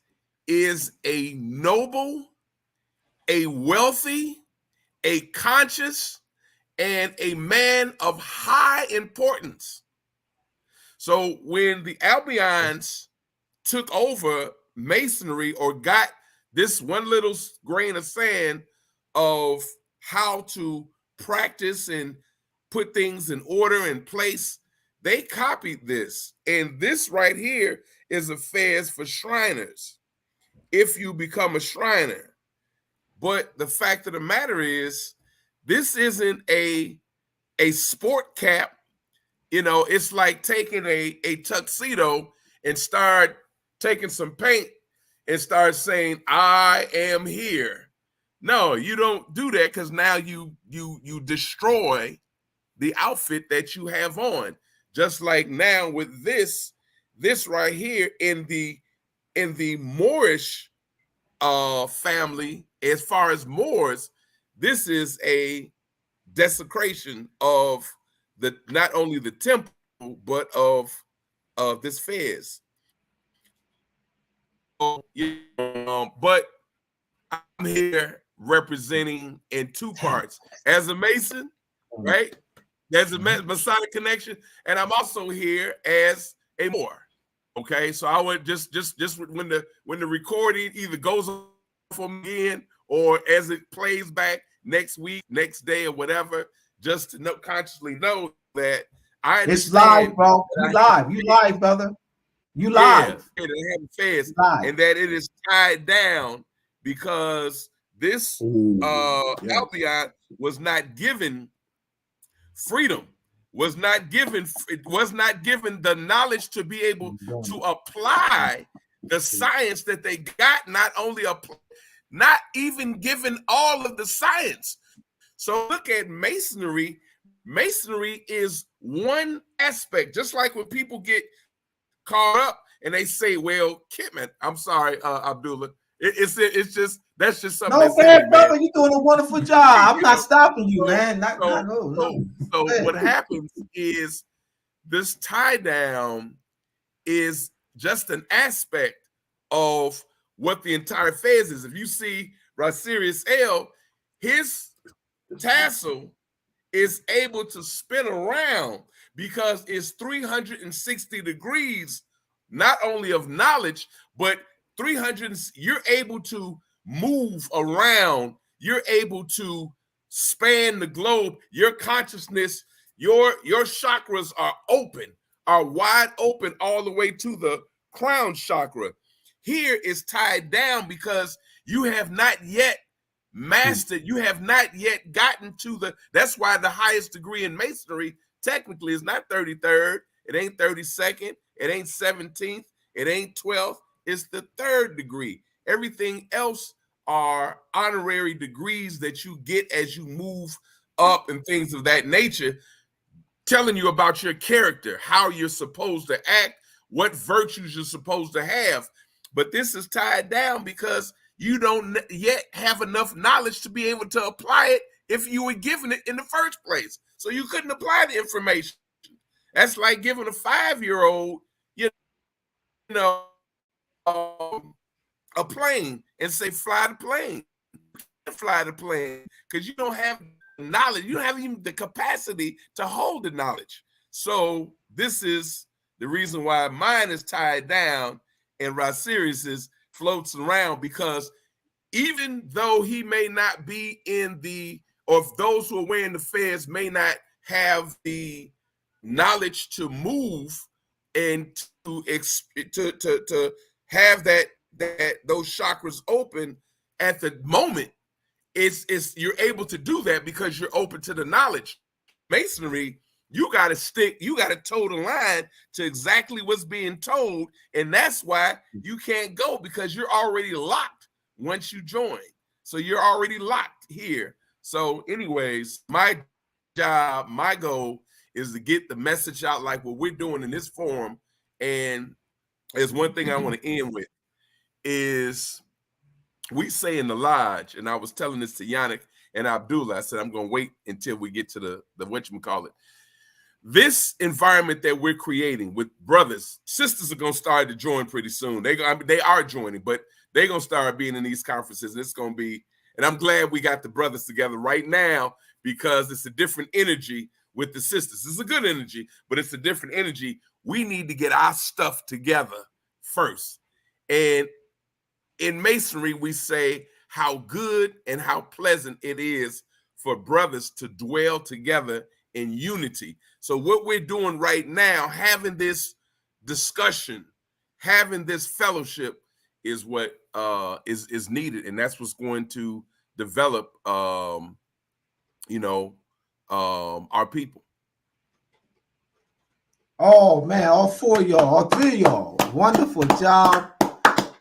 is a noble, a wealthy, a conscious, and a man of high importance. So when the Albions took over Masonry, or got this one little grain of sand of how to practice and put things in order and place, they copied this. And this right here is a fez for Shriners, if you become a Shriner. But the fact of the matter is, this isn't a sport cap. You know, it's like taking a tuxedo and start taking some paint and start saying, I am here. No, you don't do that, because now you destroy the outfit that you have on. Just like now with this right here, in the Moorish family, as far as Moors, this is a desecration of the, not only the temple, but of this fez. But I'm here representing in two parts, as a Mason, right? There's a Masonic connection, and I'm also here as a Moor. Okay, so I would just when the recording either goes on for me again, or as it plays back next week, next day, or whatever, just to know, consciously know that I understand. It's live, bro. You live, brother. You live. Yeah, they have fez, and that it is tied down, because this Albion was not given freedom, was not given the knowledge to be able to apply the science that they got, not even given all of the science. So look at Masonry. Masonry is one aspect. Just like when people get caught up and they say, well, Kitman, I'm sorry, Abdullah, it's just That's just something No, that's go in ahead, me, man. brother. You're doing a wonderful job. I'm not So, stopping you, man. No. so Go ahead. what happens is this tie down is just an aspect of what the entire phase is. If you see Sirius L, his tassel is able to spin around because it's 360 degrees, not only of knowledge, but 300, you're able to move around, you're able to span the globe, your consciousness, your chakras are wide open all the way to the crown chakra. Here is tied down because you have not yet mastered, you have not yet gotten to that's why the highest degree in masonry technically is not 33rd, it ain't 32nd, it ain't 17th, it ain't 12th, it's the 3rd degree. Everything else are honorary degrees that you get as you move up and things of that nature, telling you about your character, how you're supposed to act, what virtues you're supposed to have. But this is tied down because you don't yet have enough knowledge to be able to apply it if you were given it in the first place. So you couldn't apply the information. That's like giving a 5-year-old, you know, a plane and say, fly the plane. Fly the plane because you don't have knowledge. You don't have even the capacity to hold the knowledge. So this is the reason why mine is tied down and Sirius's floats around, because even though he may not be in or if those who are wearing the fez may not have the knowledge to move and to have those chakras open at the moment, it's you're able to do that because you're open to the knowledge. Masonry, you got to toe the line to exactly what's being told, and that's why you can't go, because you're already locked once you join. So you're already locked here. So anyways, my job, my goal is to get the message out like what we're doing in this forum. And there's one thing I want to end with is we say in the lodge, and I was telling this to Yannick and Abdullah, I said, I'm going to wait until we get to the whatchamacallit. This environment that we're creating with brothers, sisters are going to start to join pretty soon. They are joining, but they're going to start being in these conferences. And it's going to be, and I'm glad we got the brothers together right now because it's a different energy with the sisters. It's a good energy, but it's a different energy. We need to get our stuff together first. And in Masonry, we say how good and how pleasant it is for brothers to dwell together in unity. So what we're doing right now, having this discussion, having this fellowship is what is needed. And that's what's going to develop, our people. Oh, man, all 4 of y'all, all 3 of y'all. Wonderful job.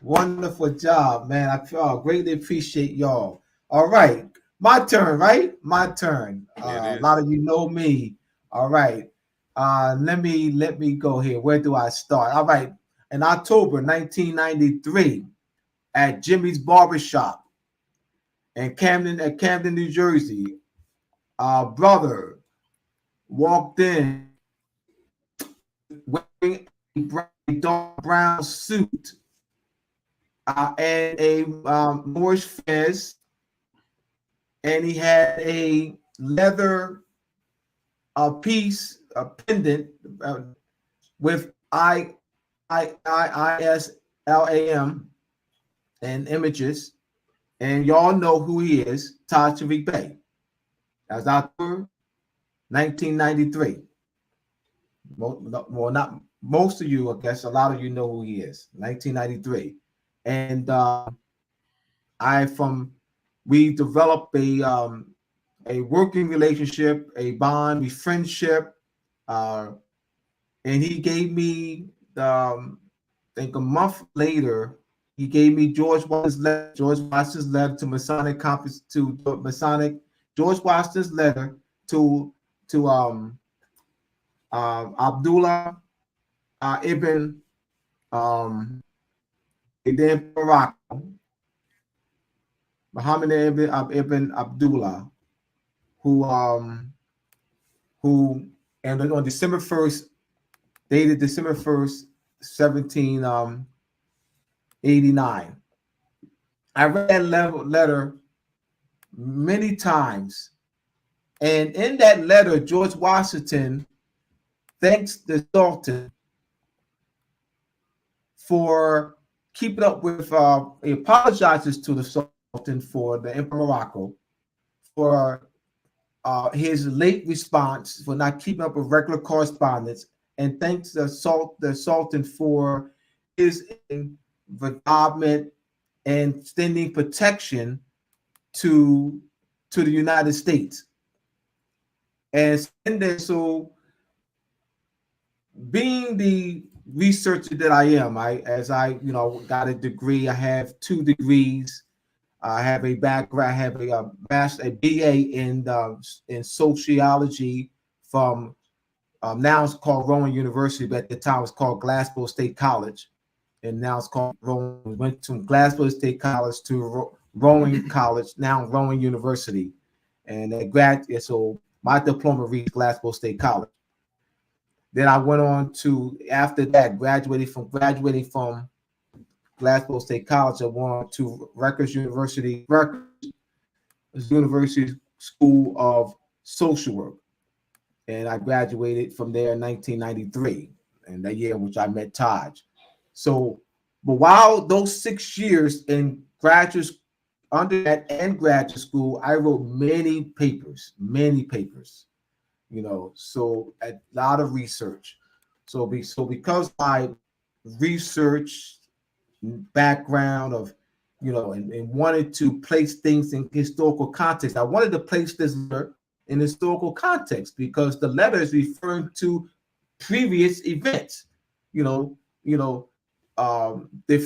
Wonderful job, man. I greatly appreciate y'all. All right. My turn, right? My turn. A lot of you know me. All right. Let me go here. Where do I start? All right. In October 1993, at Jimmy's Barbershop in Camden, New Jersey, a brother walked in wearing a dark brown suit and a Moorish fez, and he had a leather piece, a pendant with ISLAM and images, and y'all know who he is, Taj Tariq Bey. That was October 1993. Well, not most of you, I guess a lot of you know who he is. 1993, and we developed a working relationship, a bond, a friendship, and he gave me I think a month later, he gave me George Washington's letter to Masonic conference to Masonic, George Washington's letter to Abdullah ibn Morocco, Muhammad ibn Abdullah, who and on December 1st, dated December 1st, 1789. I read that letter many times. And in that letter, George Washington thanks the Sultan for keeping up with, he apologizes to the Sultan for the Emperor Morocco for his late response, for not keeping up with regular correspondence, and thanks the Sultan for his involvement and extending protection to the United States. And so being the researcher that I am, as I got a degree, I have 2 degrees. I have a background. I have a BA in sociology from now it's called Rowan University, but at the time it was called Glasgow State College, and now it's called Rowan. Went from Glasgow State College to Rowan College, now Rowan University, and so my diploma reads Glasgow State College. Then I went on to, after that, graduating from Glasgow State College, I went on to Rutgers University School of Social Work. And I graduated from there in 1993, and that year in which I met Taj. So, but while those 6 years in undergrad and graduate school, I wrote many papers, so a lot of research. So because my research background of, and wanted to place things in historical context, I wanted to place this letter in historical context because the letter is referring to previous events, the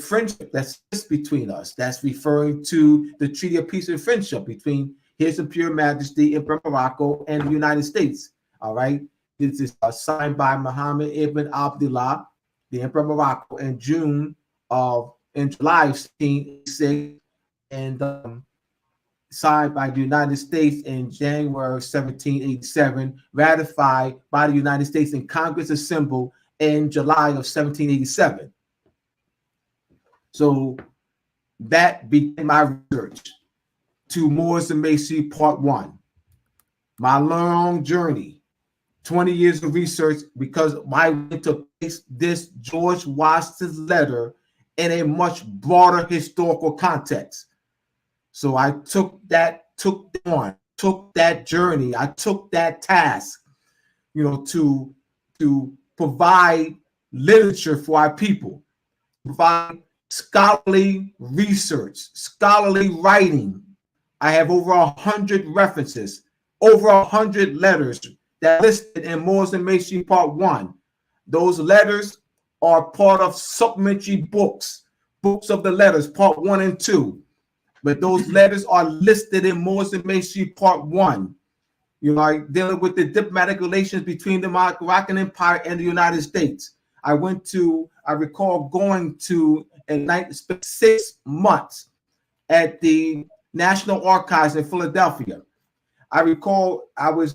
friendship that's between us, that's referring to the Treaty of Peace and Friendship between His Imperial Majesty Emperor Morocco and the United States. All right, this is signed by Muhammad ibn Abdullah, the Emperor of Morocco, in July of 1786, and signed by the United States in January 1787, ratified by the United States in Congress assembled in July of 1787. So that began my research to Moors and Masonry Part 1. My long journey, 20 years of research, because I went to place this George Washington's letter in a much broader historical context. So I took that journey, I took that task, to provide literature for our people, provide scholarly research, scholarly writing. I have over 100 references, over 100 letters that are listed in Moors and Masonry Part 1. Those letters are part of supplementary books of the letters, Part 1 and 2. But those letters are listed in Moors and Masonry Part 1. Dealing with the diplomatic relations between the Moroccan Empire and the United States. I recall going to spent 6 months at the National Archives in Philadelphia. I recall I was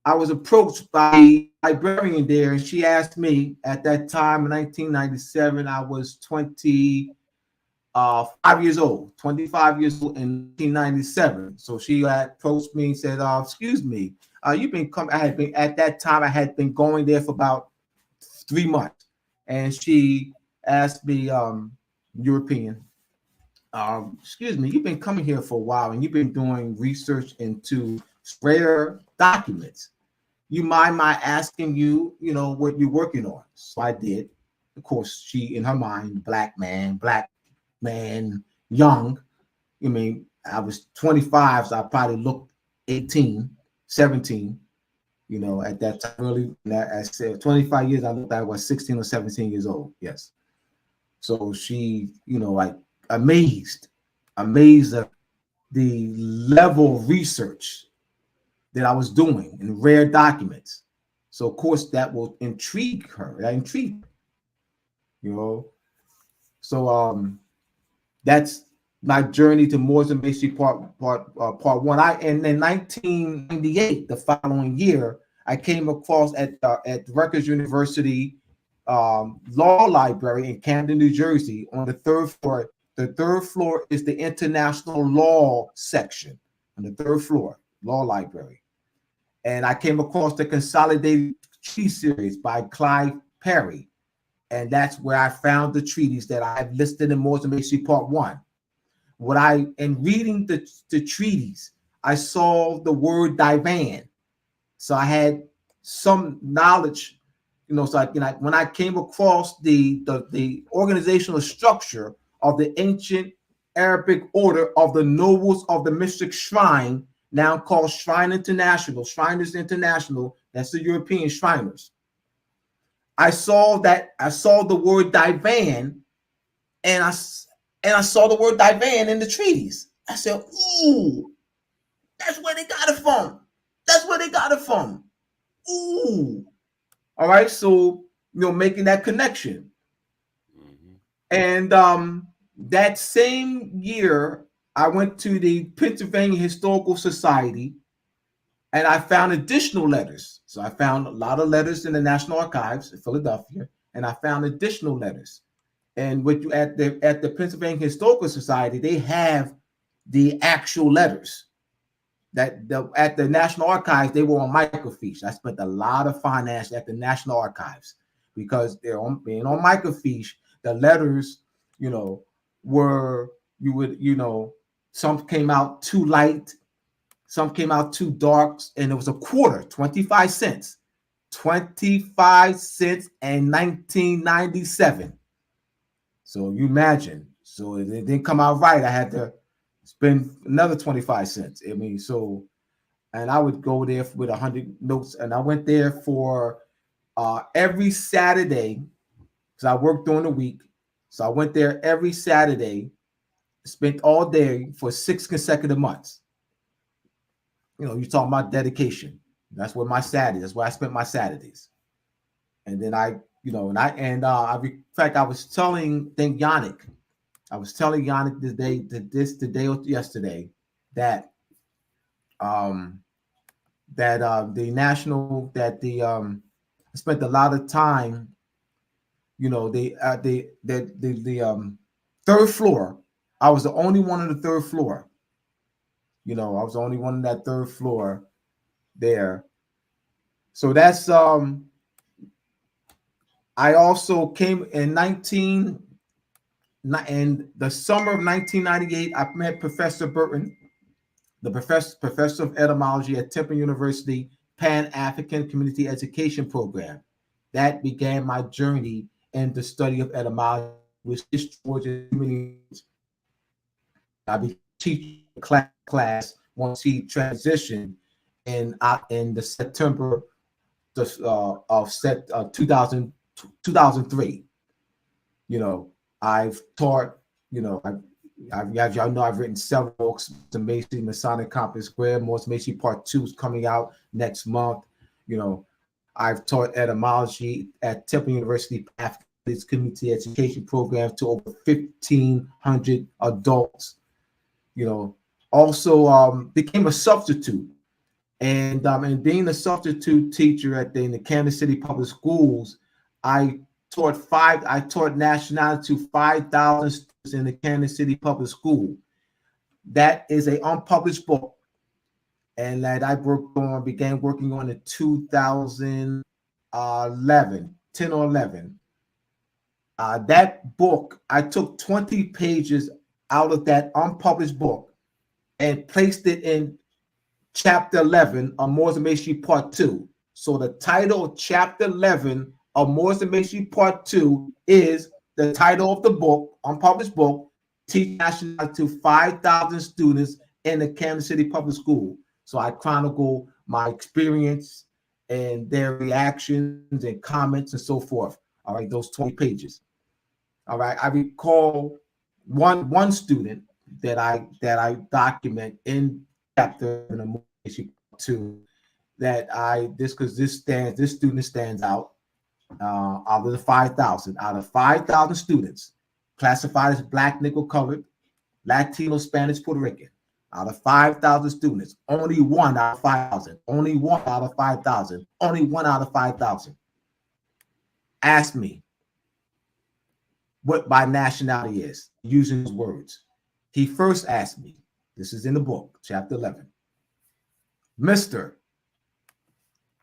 approached by a librarian there, and she asked me at that time in 1997, I was 25 years old in 1997. So she had approached me and said, "Excuse me, you've been coming." At that time, I had been going there for about 3 months, and she asked me, European, "Excuse me, you've been coming here for a while, and you've been doing research into rare documents. You mind my asking you, what you're working on?" So I did. Of course, she, in her mind, black man, young. I was 25, so I probably looked 18, 17, at that time. Really, I said 25 years, I looked like I was 16 or 17 years old. Yes. So she, amazed at the level of research that I was doing in rare documents. So of course that will intrigue her. So that's my journey to Moors and Masonry part one. And in 1998, the following year, I came across at Rutgers University Law Library in Camden, New Jersey, on the third floor. The third floor is the International Law section on the third floor, Law Library. And I came across the Consolidated Treaty Series by Clive Perry. And that's where I found the treaties that I have listed in Moors and Masonry Part 1. In reading the treaties, I saw the word divan. So I had some knowledge, when I came across the organizational structure of the ancient Arabic order of the Nobles of the Mystic Shrine, now called Shriners International, that's the European Shriners. I saw the word divan, and I saw the word divan in the treaties. I said, ooh, that's where they got it from. Ooh. All right, so making that connection. And that same year, I went to the Pennsylvania Historical Society, and I found additional letters. So I found a lot of letters in the National Archives in Philadelphia, and I found additional letters. And at the Pennsylvania Historical Society, they have the actual letters. At the National Archives, they were on microfiche. I spent a lot of finance at the National Archives because being on microfiche, the letters, some came out too light, some came out too dark, and it was a quarter, 25 cents. 25 cents in 1997. So you imagine. So it didn't come out right. I had to spend another 25 cents. And I would go there with 100 notes. And I went there for every Saturday, because I worked during the week. So I went there every Saturday, spent all day for 6 consecutive months. You're talking about dedication. That's where my Saturdays. That's where I spent my Saturdays. And then I was telling Yannick today or yesterday that I spent a lot of time. The third floor. I was the only one on the third floor. I was the only one on that third floor there. So that's I also came in the summer of 1998. I met Professor Burton, the professor of etymology at Temple University Pan-African Community Education Program. That began my journey in the study of etymology, which is towards human. I began teaching class once he transitioned in the September of 2003. I've taught. I've written several books. The Masonry Masonic Compass Square, Moors Masonry Part 2 is coming out next month. I've taught etymology at Temple University African Community Education Program to over 1,500 adults. Also became a substitute, and being a substitute teacher in the Kansas City Public Schools, I taught nationality to 5,000 students in the Kansas City Public School. That is an unpublished book, and that I began working on in 2011, 10 or 11. That book, I took 20 pages out of that unpublished book and placed it in Chapter 11 of Moors and Masonry Part 2. So the title of Chapter 11 of Moors and Masonry Part 2 is the title of the book, unpublished book, Teach Nationality to 5,000 students in the Kansas City Public School. So I chronicle my experience and their reactions and comments and so forth. All right, those 20 pages. All right, I recall one student that I document in chapter in the 2 that this student stands out out of the 5,000. Out of 5,000 students classified as Black, nickel colored, Latino, Spanish, Puerto Rican. Out of 5,000 students, only 1 out of 5,000, only 1 out of 5,000, only 1 out of 5,000 asked me what my nationality is, using those words. He first asked me, this is in the book, chapter 11, Mister,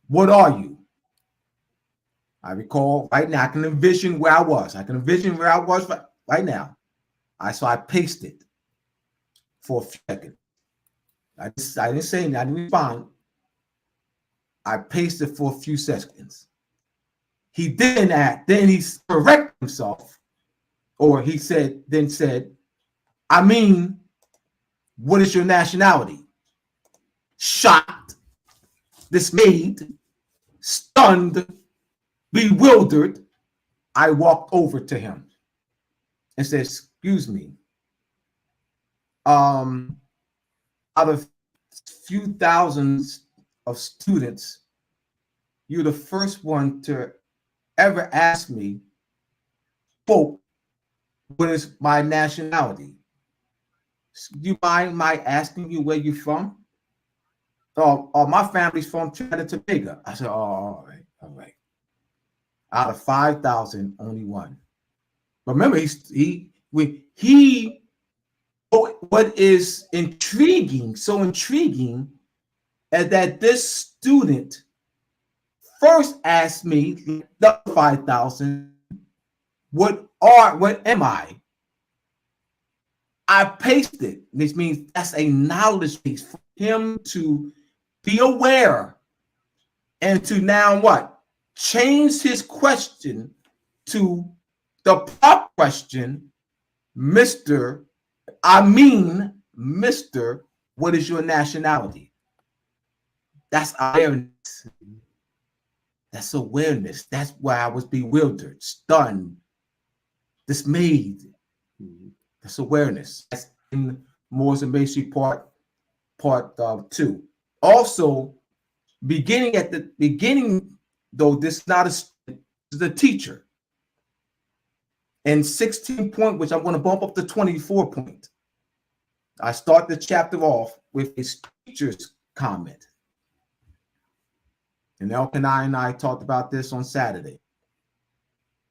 what are you? I recall right now, I can envision where I was. Right now. So I pasted for a few seconds. I didn't say anything, I didn't respond. I pasted for a few seconds. He didn't act, then he corrected himself, or he said, I mean, what is your nationality? Shocked, dismayed, stunned, bewildered, I walked over to him and said, excuse me, out of few thousands of students, you're the first one to ever ask me, quote, what is my nationality? Do you mind my asking you where you're from? Oh, my family's from Trinidad and Tobago. I said, oh, all right. Out of 5,000, only 1. But remember, what is intriguing, so intriguing, is that this student first asked me, the 5,000, what am I? I pasted. This means that's a knowledge piece for him to be aware and to now what? Change his question to the proper question, Mr. What is your nationality? That's awareness. That's awareness. That's why I was bewildered, stunned, dismayed. That's awareness. That's in Moore's and Macy part 2. Also, at the beginning, though, this is not a student, this is a teacher. And 16 point, which I'm going to bump up to 24 point. I start the chapter off with his teacher's comment. And Elk and I talked about this on Saturday.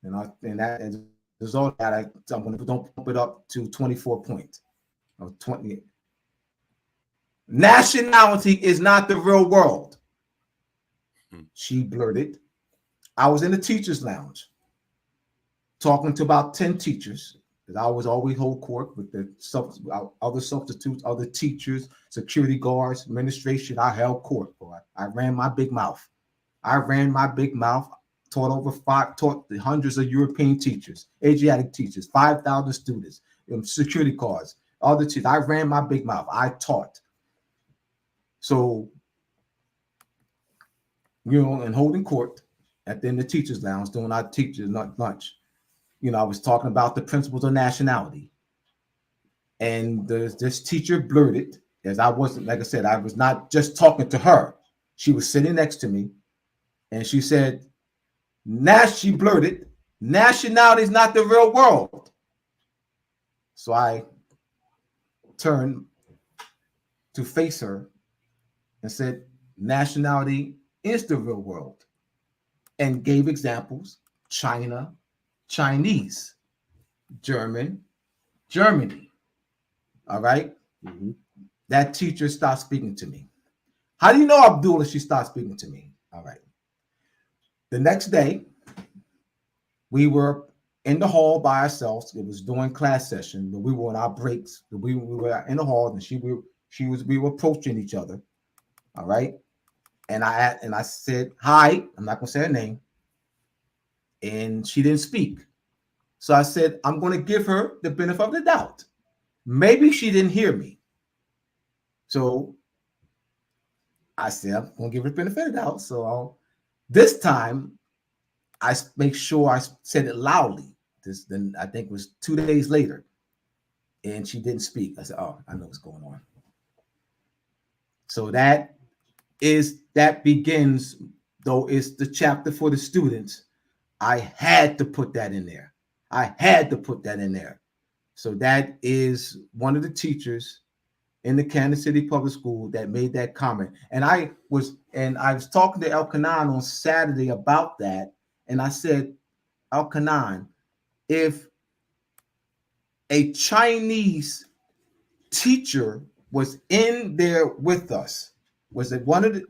And as a result of that, I'm going to don't bump it up to 24 points. Or 20. Nationality is not the real world. She blurted. I was in the teacher's lounge talking to about 10 teachers, because I was always hold court with the other substitutes, other teachers, security guards, administration. I held court, boy. I ran my big mouth. Taught the hundreds of European teachers, Asiatic teachers, 5,000 students, security guards, other teachers. I ran my big mouth. I taught. So, and holding court at the end of the teacher's lounge, doing our teachers' lunch. I was talking about the principles of nationality. And this teacher blurted, as I wasn't, like I said, I was not just talking to her. She was sitting next to me. And she said, she blurted, nationality is not the real world. So I turned to face her and said, nationality is the real world. And gave examples: China, Chinese, Germany. All right. Mm-hmm. That teacher stopped speaking to me. How do you know, Abdullah, she stopped speaking to me? All right. The next day, we were in the hall by ourselves. It was during class session, but we were on our breaks. We were in the hall, and we were approaching each other. All right. And I said, hi, I'm not gonna say her name. And she didn't speak. So I said, I'm going to give her the benefit of the doubt. Maybe she didn't hear me. So I said, I'm going to give her the benefit of the doubt. So this time, I make sure I said it loudly. Then I think it was 2 days later. And she didn't speak. I said, oh, I know what's going on. So that begins, though it's the chapter for the students. I had to put that in there. So that is one of the teachers in the Kansas City Public School that made that comment. And I was talking to Elkanan on Saturday about that. And I said, Elkanan, if a Chinese teacher was in there with us, was it one of the,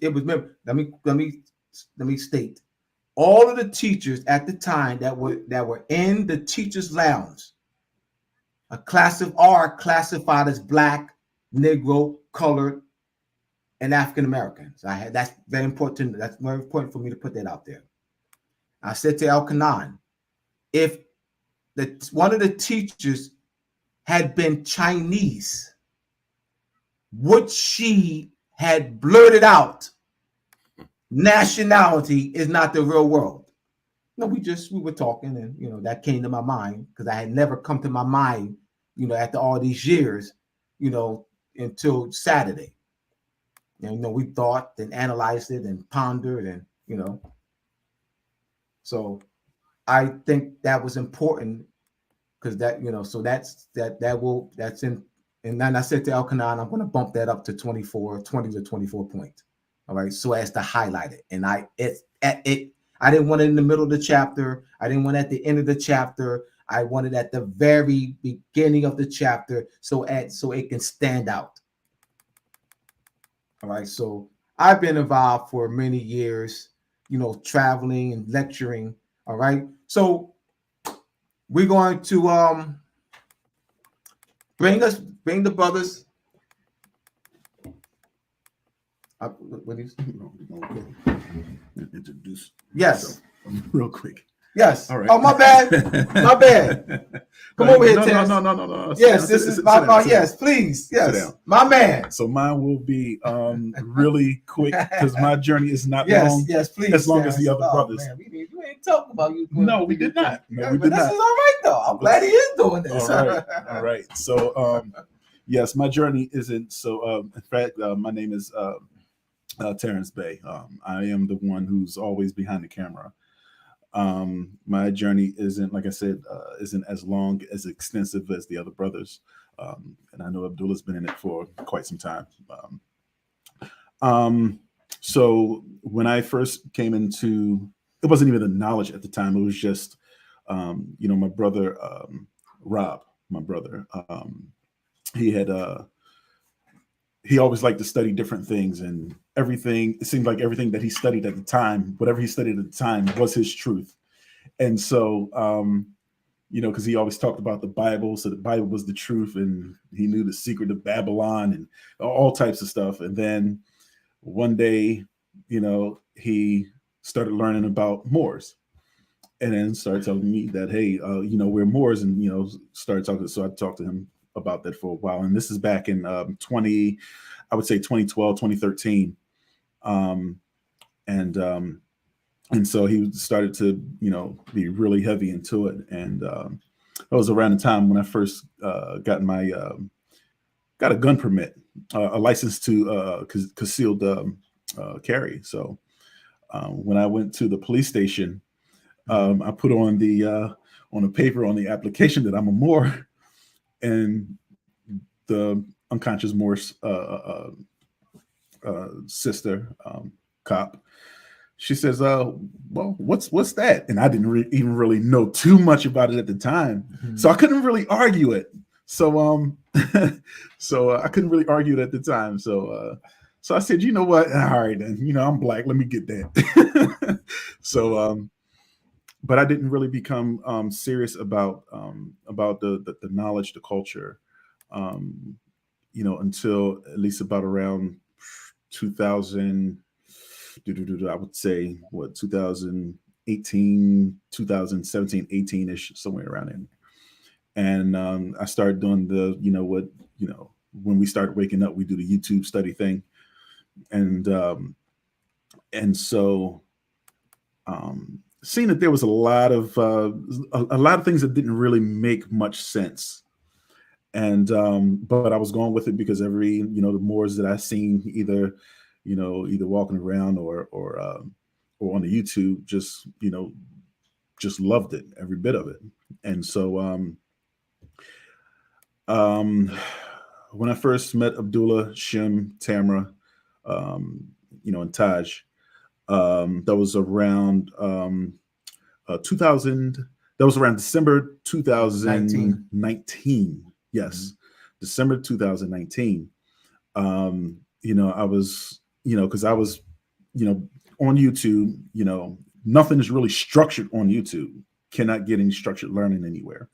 it was, let me state, all of the teachers at the time that were in the teachers lounge, a class of are classified as Black, Negro, colored, and African Americans. That's very important. That's very important for me to put that out there. I said to Elkanan, if one of the teachers had been Chinese, would she had blurted out, nationality is not the real world? No, we were talking, and that came to my mind because I had never come to my mind, after all these years, until Saturday. And we thought and analyzed it and pondered, and so I think that was important because that, so that's in. And then I said to Elkanan, I'm going to bump that up to 20 to 24 points. All right, so as to highlight it. And I didn't want it in the middle of the chapter. I didn't want it at the end of the chapter. I wanted it at the very beginning of the chapter so it can stand out. All right, so I've been involved for many years, traveling and lecturing. All right, so we're going to bring the brothers. What is introduce? Yes, real quick. Yes. All right. Oh, my bad. My bad. Come over here, Terrence. No. Yes, this is my. Yes, please. Yes, my man. So mine will be really quick because my journey is not long. Yes, please. As long as the other brothers. Man, you ain't talking about you. No, we did not. No, we did this not. is all right though. I'm glad he is doing this. All right. So, yes, my journey isn't so. In fact, my name is Terrence Bay. I am the one who's always behind the camera. My journey isn't, like I said, isn't as long, as extensive as the other brothers. And I know Abdullah's been in it for quite some time. So when I first came into, it wasn't even the knowledge at the time. It was just, my brother, Rob, he always liked to study different things, and everything, it seemed like everything that he studied at the time, whatever he studied at the time was his truth. And so, because he always talked about the Bible. So the Bible was the truth, and he knew the secret of Babylon and all types of stuff. And then one day, he started learning about Moors, and then started telling me that, hey, we're Moors, and, started talking. So I talked to him about that for a while. And this is back in 2012, 2013. And so he started to, be really heavy into it. And that was around the time when I first got a gun permit, a license to concealed carry. So when I went to the police station, I put on the paper on the application that I'm a Moor, and the unconscious Moor's sister, cop, she says, well, what's that? And I didn't even really know too much about it at the time. Mm-hmm. So I couldn't really argue it. So I couldn't really argue it at the time. So I said, you know what? All right, then, I'm Black. Let me get that. But I didn't really become serious about the knowledge, the culture, until at least about around 2000. I would say 2018, 2017, 18-ish, somewhere around there. And I started doing when we started waking up, we do the YouTube study thing. And so seeing that there was a lot of things that didn't really make much sense. And but I was going with it because every, the Moors that I seen, either walking around or on the YouTube, just loved it, every bit of it. And so When I first met Abdullah, Shim, Tamara, and Taj, that was around 2000. That was around December 2019. Yes, December 2019. I was, because I was, on YouTube, nothing is really structured on YouTube. Cannot get any structured learning anywhere.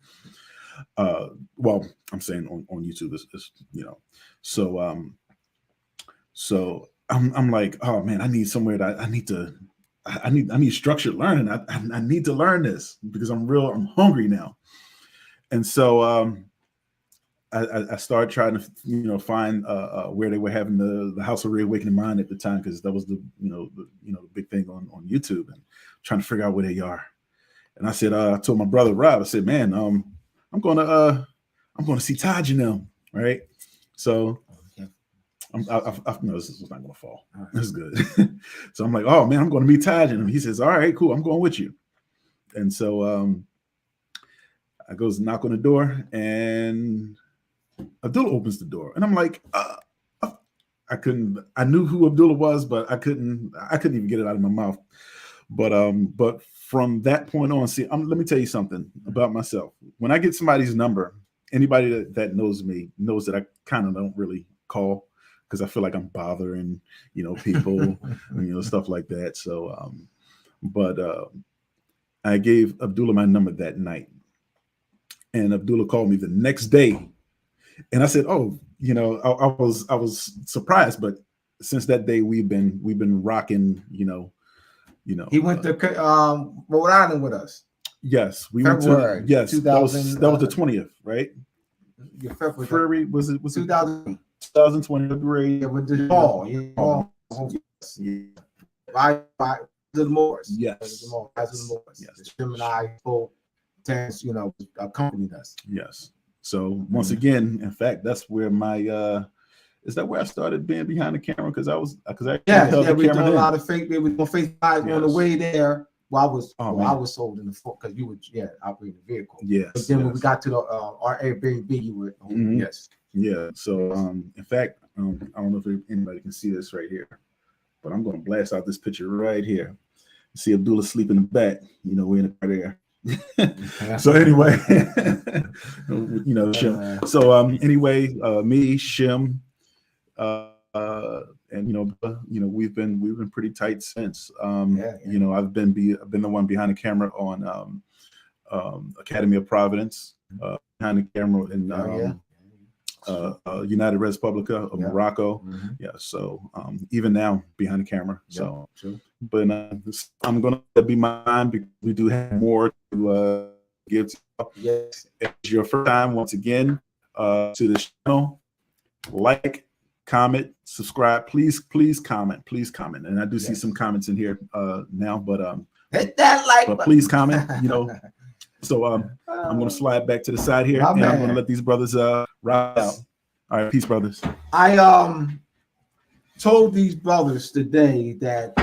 Well, I'm saying on YouTube is so so I'm like, oh man, I need somewhere that I need structured learning. I need to learn this because I'm hungry now. And so I started trying to find where they were having the House of Reawakening Mind at the time, because that was the big thing on YouTube, and trying to figure out where they are. And I said, I told my brother Rob, I said, man, I'm gonna see Taj and them, right? So I no, this is not gonna fall. This is good. So I'm like, oh man, I'm gonna meet Taj and him. He says, all right, cool, I'm going with you. And so I goes knock on the door, and Abdullah opens the door, and I'm like, I knew who Abdullah was, but I couldn't even get it out of my mouth. But from that point on, see, let me tell you something about myself. When I get somebody's number, anybody that knows me knows that I kind of don't really call, because I feel like I'm bothering, people, stuff like that. So, but I gave Abdullah my number that night, and Abdullah called me the next day, and I said, "Oh, I was surprised, but since that day we've been rocking, He went to Rhode Island with us. Yes, we February, went to. Yes, 2000, that was the 20th, right? Yeah, February was it 2020? 2020 February? Yeah, with the ball. Right, the Moors. Yes. The Moors. Yes. Jim and I both, accompanied us. Yes. So once again, in fact, that's where my is that where I started being behind the camera? Because I held we the doing camera a lot of fake. We were doing FaceTime on the way there. Well, I was sold in the phone because you would operate the vehicle. Yes. But then when we got to the our Airbnb, you were yes. Yeah. So in fact, I don't know if anybody can see this right here, but I'm going to blast out this picture right here. See Abdullah sleep in the back. We're in the car there. So anyway, Shim. So anyway, me, Shim, and we've been pretty tight since. I've been the one behind the camera on Academy of Providence, behind the camera in United Republica of Morocco. Yeah, so even now behind the camera. So, but I'm gonna be mine because we do have more to give to you. Yes. If it's your first time, once again, to the channel, like, comment, subscribe. Please comment. And I do see some comments in here now, but hit that like but button. Please comment. So I'm gonna slide back to the side here, and I'm gonna let these brothers ride out. All right, peace, brothers. I told these brothers today that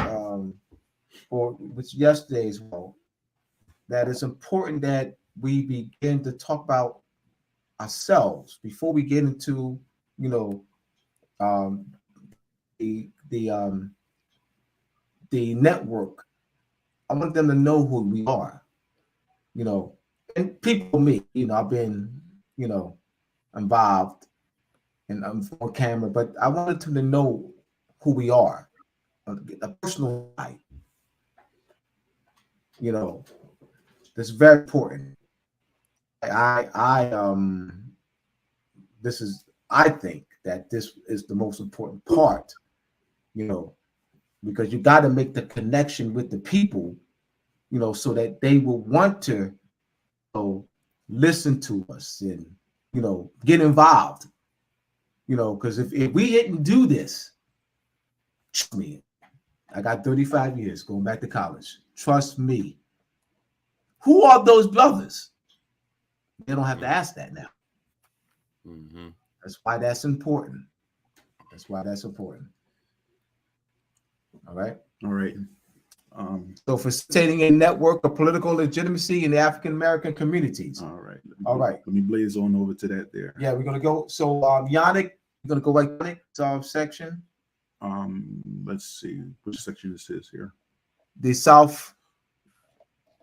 or which yesterday as well, that it's important that we begin to talk about ourselves before we get into the network. I want them to know who we are, and people, me, I've been, involved in on camera, but I wanted them to know who we are, a personal life. That's very important. I think that this is the most important part, because you got to make the connection with the people, so that they will want to listen to us and get involved, because if we didn't do this, trust me, I got 35 years going back to college. Trust me. Who are those brothers? They don't have to ask that now. That's why that's important. All right. So facilitating a network of political legitimacy in the African American communities. All right. All right. Let me blaze on over to that there. Yeah, we're gonna go. So Yannick, you're gonna go right Yannick, section. Let's see which section this is here. The South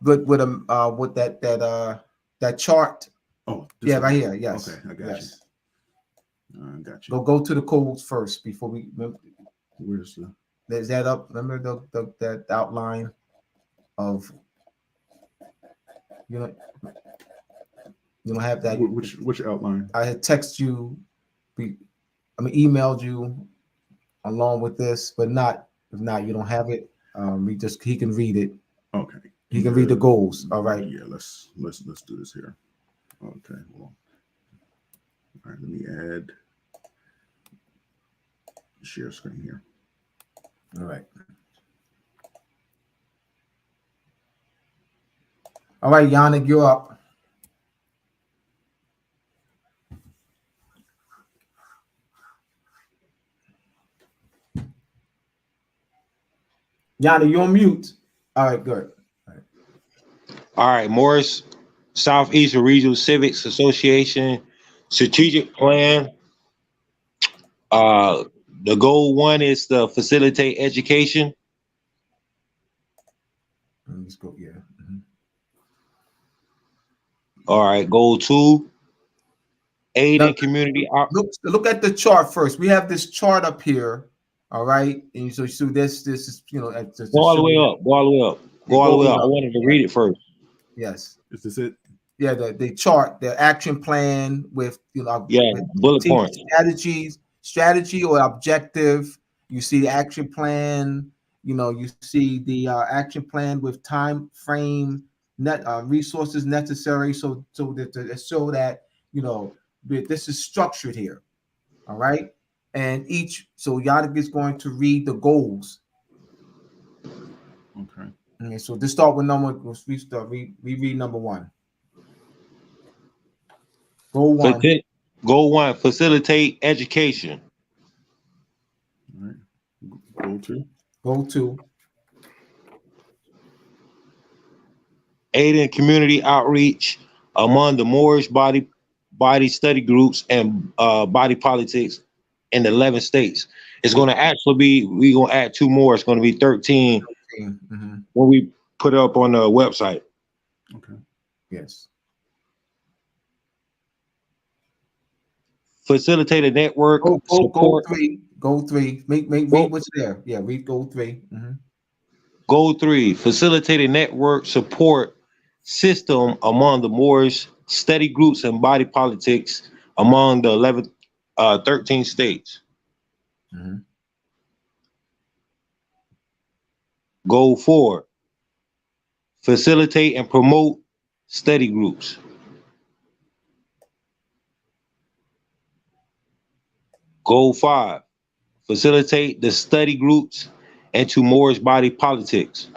with that chart. Oh, Yeah, right here. Yes. Okay, I got yes. you. I got you. Go to the codes first before we. Where's the? Is that up? Remember that outline of you don't have that. Which outline? I had texted you. Emailed you along with this, but if not, you don't have it. He can read it. Okay. He can read the goals. All right. Yeah. Let's do this here. Okay. Well. All right. Let me add share screen here. All right. All right, Yannick, you're up. Yannick, you're on mute. All right, good. All right, Morris Southeast Regional Civics Association strategic plan. The goal one is to facilitate education. Let's go. Yeah. Mm-hmm. All right, goal two, aid and community. Look at the chart first. We have this chart up here. All right, and so this is go all the way up. Go all the way up. Go all the way up. I wanted to read it first. Yes. Is this it? Yeah, the chart, the action plan with bullet points, strategy or objective. You see the action plan. You see the action plan with time frame, resources necessary. So that this is structured here. All right, and so Yannick is going to read the goals. Okay. Okay, so just start with we read number one. Goal one. Goal one, facilitate education. All right. Goal two. Goal two. Aid in community outreach among the Moorish body study groups and body politics in the 11 states. It's going to actually be, we're going to add two more. It's going to be 13 mm-hmm. when we put it up on the website. Okay. Yes. Facilitate a network. Goal three. Goal three. Read what's there. Yeah, read goal three. Mm-hmm. Goal three, facilitate a network support system among the Moorish study groups and body politics among the 13 states. Mm-hmm. Goal four, facilitate and promote study groups. Goal five, facilitate the study groups into Moorish body politics.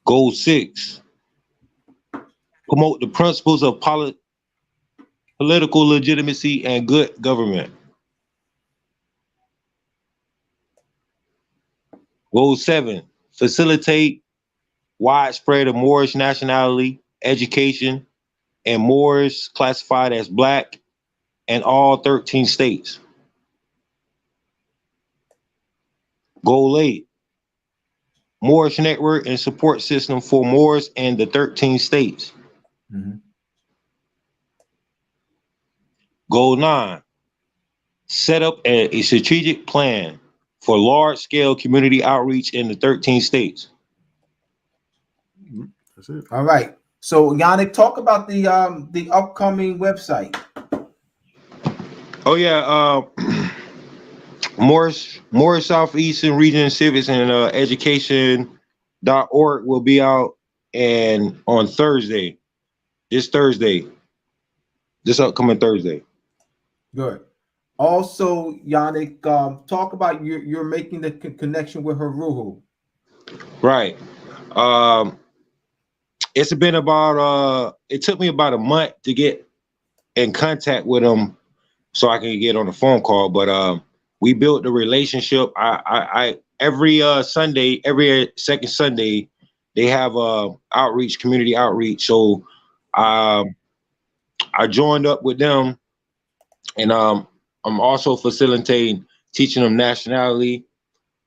Goal six, promote the principles of political legitimacy and good government. Goal seven, facilitate widespread of Moorish nationality, education, and Moors classified as Black in all 13 states. Goal 8, Moorish network and support system for Moors in the 13 states. Mm-hmm. Goal 9, set up a strategic plan for large-scale community outreach in the 13 states. That's it. All right. So Yannick, talk about the upcoming website. Oh yeah, Morris Southeastern Region Civics and Education.org will be out on Thursday. This upcoming Thursday. Good. Also, Yannick, talk about you're making the connection with Haruhu. Right. It's been about it took me about a month to get in contact with him so I can get on a phone call, but we built the relationship. I every Sunday, every second Sunday, they have outreach, community outreach. So I joined up with them, and I'm also facilitating, teaching them nationality,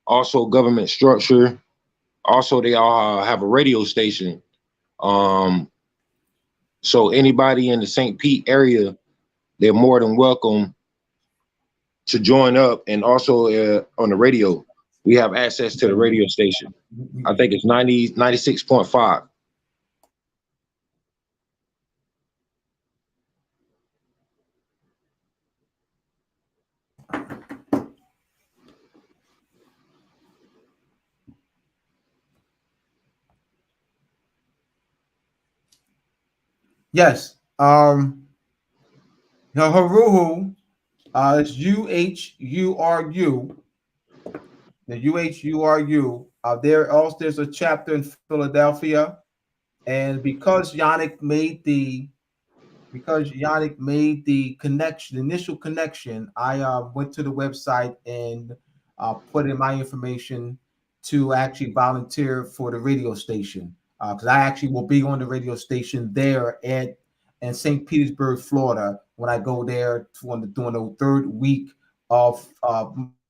also government structure. Also, they all have a radio station. So anybody in the St. Pete area, they're more than welcome to join up. And also on the radio, we have access to the radio station. I think it's 96.5. Yes. Haruhu, it's UHURU. The UHURU. There's a chapter in Philadelphia, and because Yannick made the connection, the initial connection, I went to the website and put in my information to actually volunteer for the radio station, because I actually will be on the radio station there in St. Petersburg, Florida, when I go there during the third week of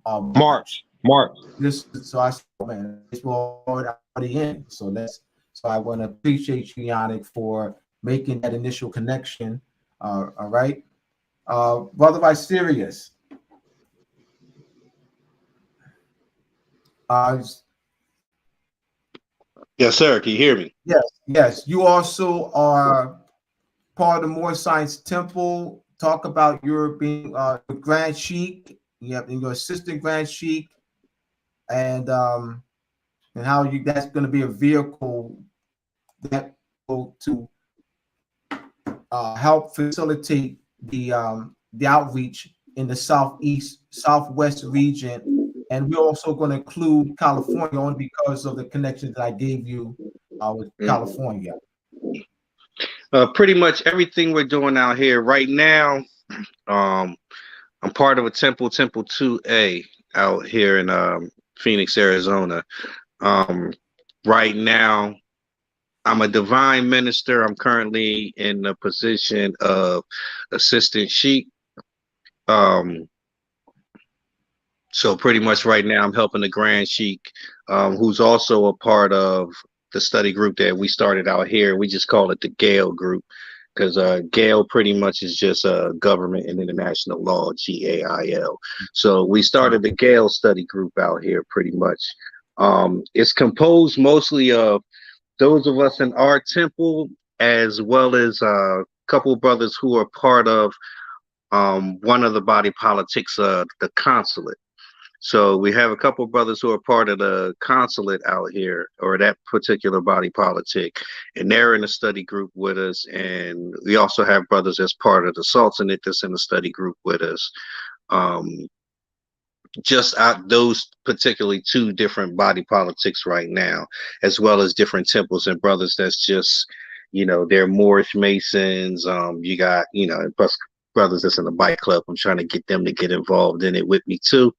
March. This, so I said, oh, man, this will already in. So I want to appreciate you, Yannick, for making that initial connection. All right, Brother Vicerious. Yes, sir. Can you hear me? Yes. You also are part of the More Science Temple. Talk about your being Grand Sheik. And your assistant Grand Sheik, and how that's going to be a vehicle that will to help facilitate the outreach in the southwest region, and we're also going to include California only because of the connections that I gave you with California. Pretty much everything we're doing out here right now. I'm part of a Temple 2A out here in Phoenix, Arizona. Right now, I'm a divine minister. I'm currently in the position of assistant sheik. So pretty much right now, I'm helping the Grand Sheik, who's also a part of the study group that we started out here. We just call it the Gale group, because Gale pretty much is just government and international law, GAIL. So we started the Gale study group out here pretty much. It's composed mostly of those of us in our temple, as well as a couple brothers who are part of one of the body politics, the consulate. So we have a couple brothers who are part of the consulate out here, or that particular body politic, and they're in a study group with us. And we also have brothers as part of the Sultanate that's in the study group with us. Just out those particularly two different body politics right now, as well as different temples and brothers that's just, they're Moorish Masons. You got, plus brothers that's in the bike club. I'm trying to get them to get involved in it with me too.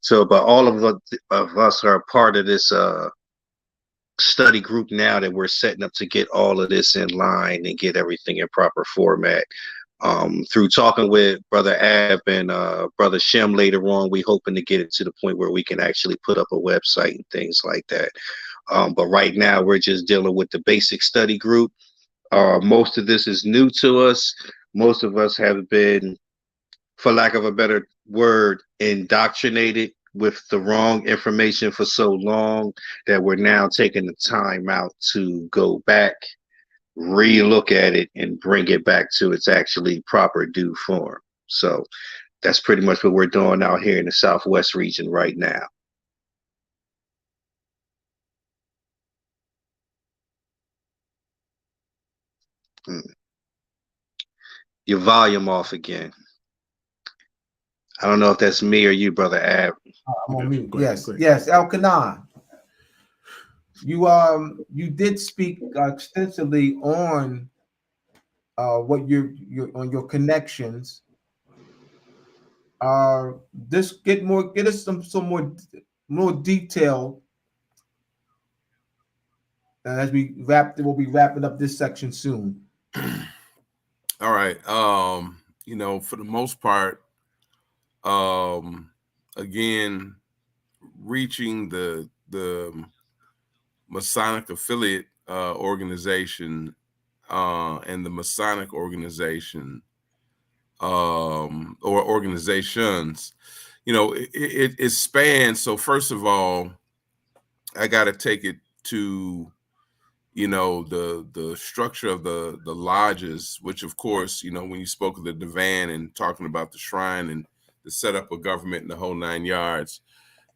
So, but all of us are a part of this study group now that we're setting up to get all of this in line and get everything in proper format. Through talking with Brother Ab and Brother Shem later on, we hoping to get it to the point where we can actually put up a website and things like that. But right now, we're just dealing with the basic study group. Most of this is new to us. Most of us have been, for lack of a better word, indoctrinated with the wrong information for so long that we're now taking the time out to go back, re-look at it, and bring it back to its actually proper due form. So that's pretty much what we're doing out here in the Southwest region right now. Your volume off again. I don't know if that's me or you, Brother Ab. I'm on mute. Yes, Elkanah. You did speak extensively on what your on your connections Just get us some more detail as we'll be wrapping up this section soon. All right. You know, for the most part, again, reaching the Masonic affiliate organization and the Masonic organization or organizations, you know, it spans. So first of all, I got to take it to, you know, the structure of the lodges, which of course, you know, when you spoke of the divan and talking about the shrine and the setup of government and the whole 9 yards,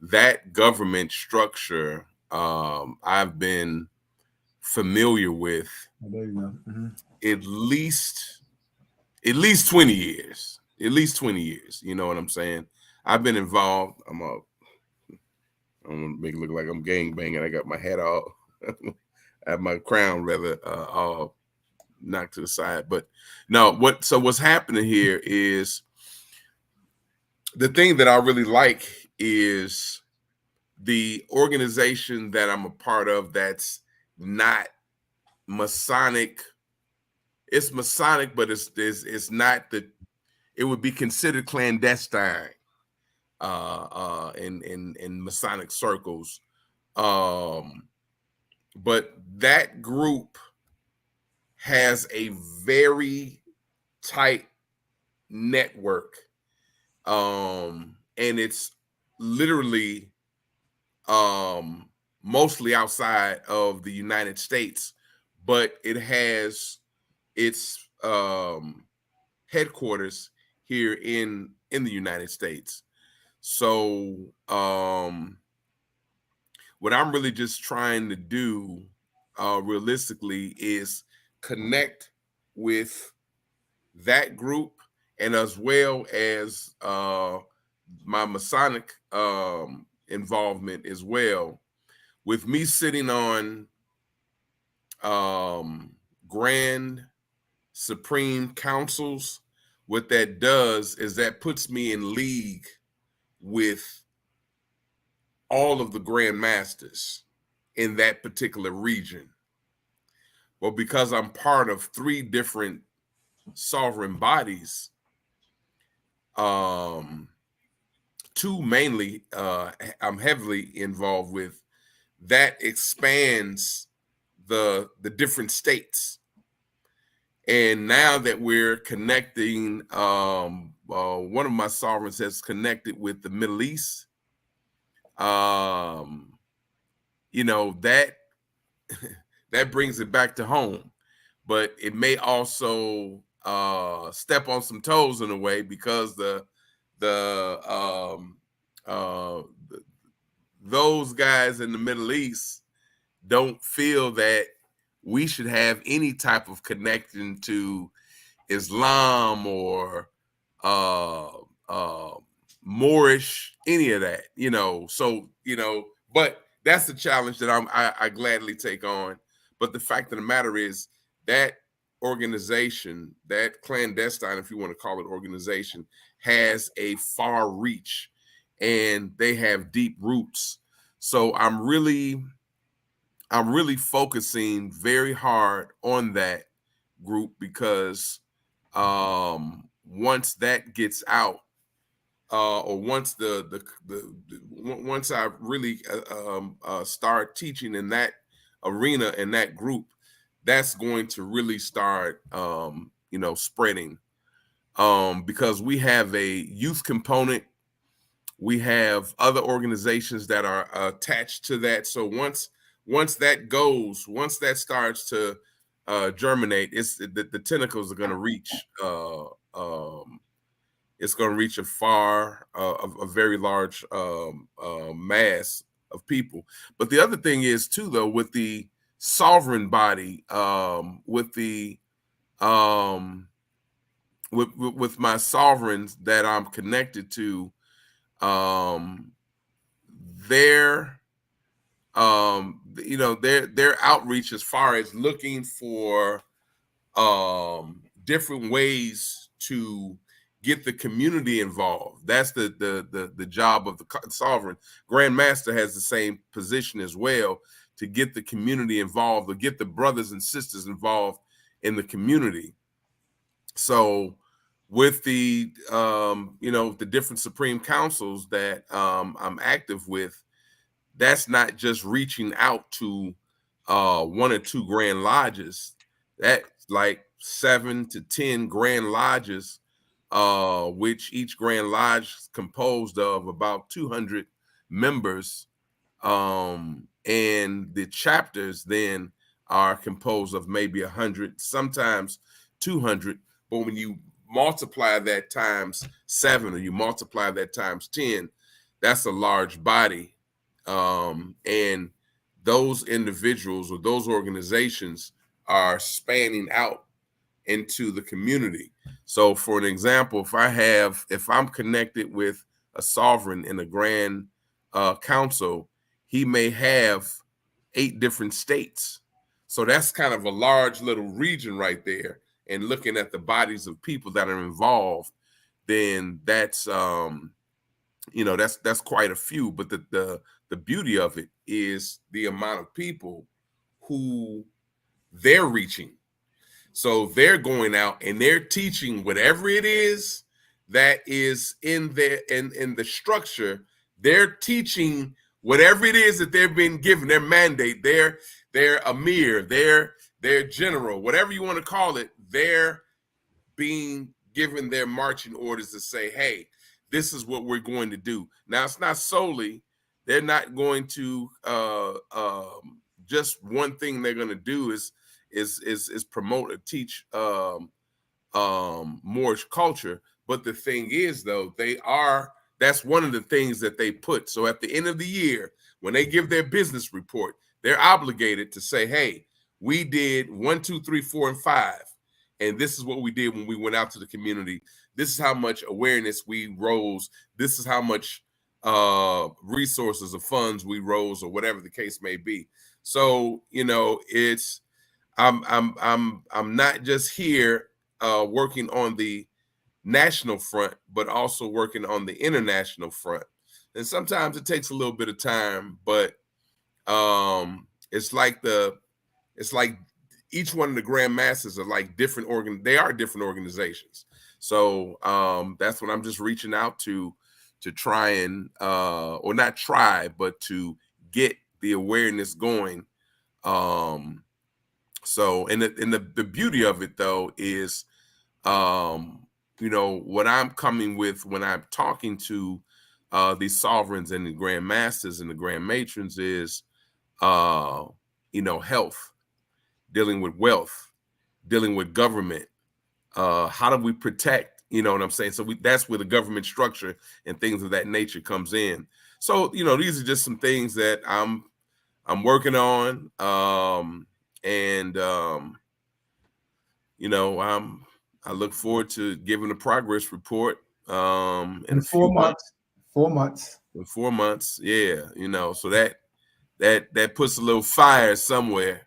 that government structure, I've been familiar with There you go. Mm-hmm. at least 20 years. At least 20 years. You know what I'm saying? I've been involved. I don't want to make it look like I'm gang banging. I got my hat all, I have my crown rather all knocked to the side. But no, what's happening here is the thing that I really like is the organization that I'm a part of that's not Masonic. It's Masonic, but it's not it would be considered clandestine in Masonic circles. But that group has a very tight network. And it's literally mostly outside of the United States, but it has its headquarters here in the United States. So what I'm really just trying to do realistically is connect with that group and as well as my Masonic involvement as well. With me sitting on grand supreme councils, what that does is that puts me in league with all of the grand masters in that particular region. Well, because I'm part of 3 different sovereign bodies, 2 mainly I'm heavily involved with, that expands the different states. And now that we're connecting, one of my sovereigns has connected with the Middle East. You know, that that brings it back to home, but it may also step on some toes in a way because those guys in the Middle East don't feel that we should have any type of connection to Islam or Moorish, any of that, you know. So, you know, but that's the challenge that I gladly take on. But the fact of the matter is that organization, that clandestine, if you want to call it organization, has a far reach and they have deep roots. So I'm really focusing very hard on that group because once that gets out, or once once I really start teaching in that arena and that group, that's going to really start you know, spreading, because we have a youth component. We have other organizations that are attached to that. So once that starts to germinate, it's the tentacles are going to reach. It's going to reach a very large mass of people. But the other thing is too, though, with the sovereign body, with my sovereigns that I'm connected to, their you know, their outreach as far as looking for different ways to get the community involved. That's the job of the sovereign. Grand Master has the same position as well, to get the community involved, or get the brothers and sisters involved in the community. So with the the different supreme councils that I'm active with, that's not just reaching out to 1 or 2 grand lodges. That's like 7 to 10 grand lodges, which each grand lodge is composed of about 200 members, and the chapters then are composed of maybe 100, sometimes 200. But when you multiply that times 7, or you multiply that times 10, that's a large body. And those individuals or those organizations are spanning out into the community. So for an example, if I'm connected with a sovereign in a grand council, he may have 8 different states. So that's kind of a large little region right there. And looking at the bodies of people that are involved, then that's that's quite a few. But the beauty of it is the amount of people who they're reaching. So they're going out and they're teaching whatever it is that is in the structure. They're teaching whatever it is that they're being given, their mandate, their emir, their general, whatever you want to call it. They're being given their marching orders to say, hey, this is what we're going to do. Now, it's not solely, they're not going to just one thing they're going to do is promote or teach Moorish culture. But the thing is, though, that's one of the things that they put. So at the end of the year, when they give their business report, they're obligated to say, hey, we did 1, 2, 3, 4, and 5. And this is what we did when we went out to the community. This is how much awareness we rose. This is how much resources or funds we rose, or whatever the case may be. So, it's I'm not just here working on the national front, but also working on the international front. And sometimes it takes a little bit of time, but it's like each one of the Grand Masters are like different different organizations. So that's what I'm just reaching out to try and or not try, but to get the awareness going. So and the beauty of it, though, is what I'm coming with when I'm talking to these sovereigns and the Grand Masters and the Grand Matrons is health, dealing with wealth, dealing with government. How do we protect? You know what I'm saying? So that's where the government structure and things of that nature comes in. So these are just some things that I'm working on, I look forward to giving a progress report in 4 months. 4 months. In 4 months, yeah. So that puts a little fire somewhere.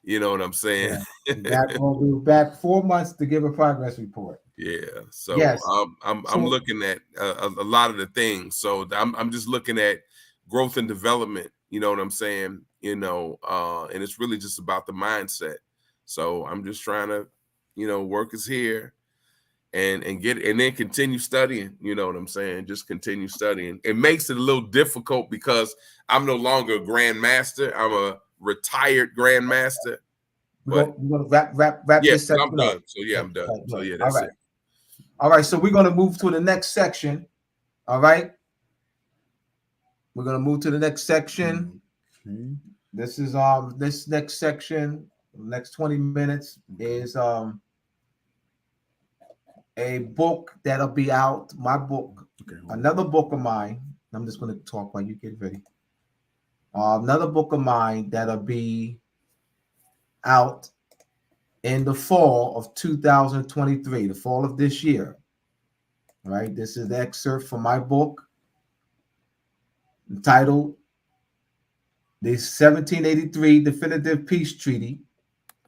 You know what I'm saying? Yeah. We'll be back 4 months to give a progress report. Yeah. So yes. I'm looking at a lot of the things. So I'm just looking at growth and development. You know what I'm saying? And it's really just about the mindset. So I'm just trying to, work is here and then continue studying. You know what I'm saying? Just continue studying. It makes it a little difficult because I'm no longer a Grand Master. I'm a retired Grand Master. We're gonna wrap this section. I'm done. So yeah, I'm done. Right. So yeah, that's it. All right. So we're gonna move to the next section. All right. We're gonna move to the next section. Okay. This is this next section, next 20 minutes is a book that'll be out. My book, another book of mine. I'm just gonna talk while you get ready. Another book of mine that'll be out in the fall of 2023, the fall of this year. All right. This is the excerpt from my book entitled The 1783 Definitive Peace Treaty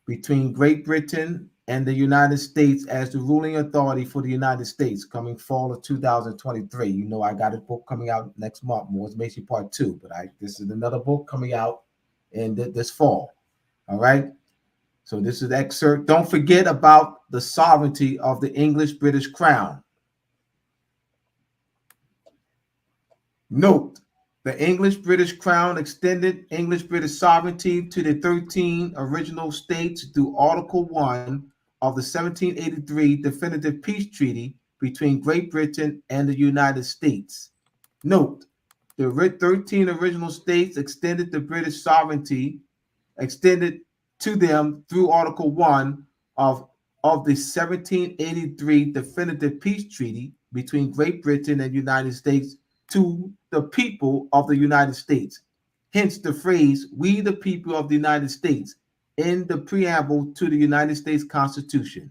Between Great Britain and the United States as the ruling authority for the United States, coming fall of 2023. You know, I got a book coming out next month, Moore's Macy Part 2, but this is another book coming out in this fall. All right. So this is the excerpt. Don't forget about the sovereignty of the English-British Crown. Note, the English-British Crown extended English-British sovereignty to the 13 original states through Article 1 of the 1783 Definitive Peace Treaty between Great Britain and the United States. Note, the 13 original states extended the British sovereignty, extended to them through Article 1 of the 1783 Definitive Peace Treaty between Great Britain and the United States to the people of the United States. Hence the phrase, we the people of the United States, in the preamble to the United States Constitution.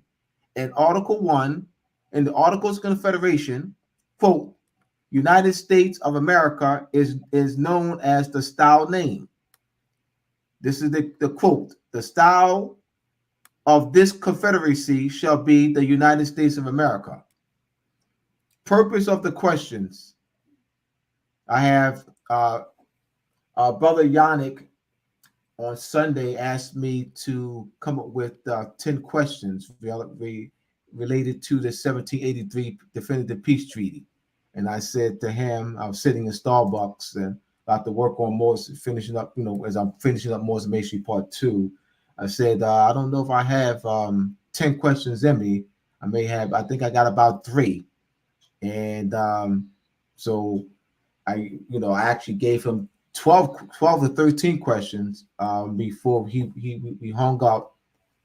In Article 1, in the Articles of Confederation, quote, United States of America is known as the style name. This is the quote. The style of this confederacy shall be the United States of America. Purpose of the questions. I have Brother Yannick on Sunday asked me to come up with 10 questions related to the 1783 Definitive Peace Treaty. And I said to him, I was sitting in Starbucks and about to work on Moore's, finishing up, as I'm finishing up Moore's Macy Part 2. I said, I don't know if I have 10 questions in me. I think I got about 3. And so I actually gave him 12 to 13 questions before we hung up,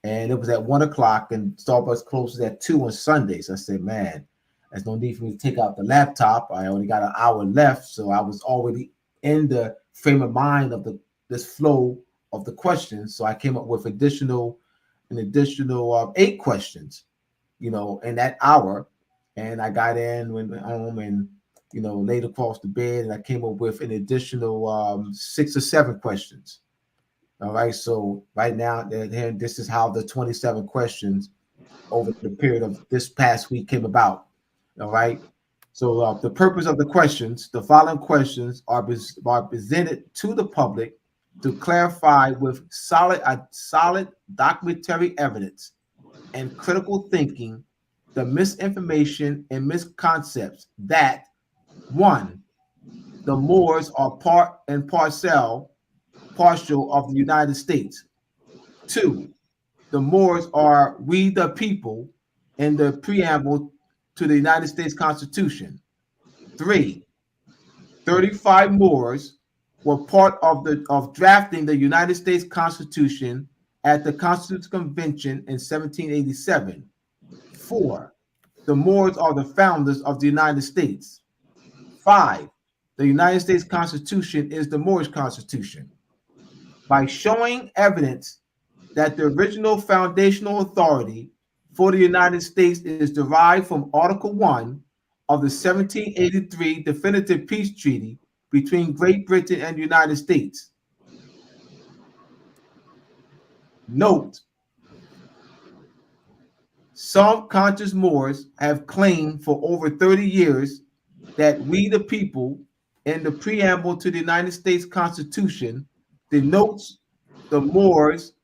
and it was at 1 o'clock, and Starbucks closes at 2 on Sundays. I said, man, there's no need for me to take out the laptop. I only got an hour left, so I was already in the frame of mind of this flow of the questions. So I came up with an additional 8 questions, in that hour, and I got in, went home, and laid across the bed, and I came up with an additional 6 or 7 questions. All right, so right now, this is how the 27 questions over the period of this past week came about. All right, so the purpose of the questions, the following questions are presented to the public to clarify with solid documentary evidence and critical thinking the misinformation and misconceptions that 1, the Moors are part and partial of the United States. 2, the Moors are we the people in the preamble to the United States Constitution. 3, 35 Moors were part of drafting the United States Constitution at the Constitutional Convention in 1787. 4, the Moors are the founders of the United States. 5, the United States Constitution is the Moorish Constitution. By showing evidence that the original foundational authority for the United States is derived from Article 1 of the 1783 Definitive Peace Treaty between Great Britain and the United States. Note, some conscious Moors have claimed for over 30 years that we the people in the preamble to the United States Constitution denotes Moors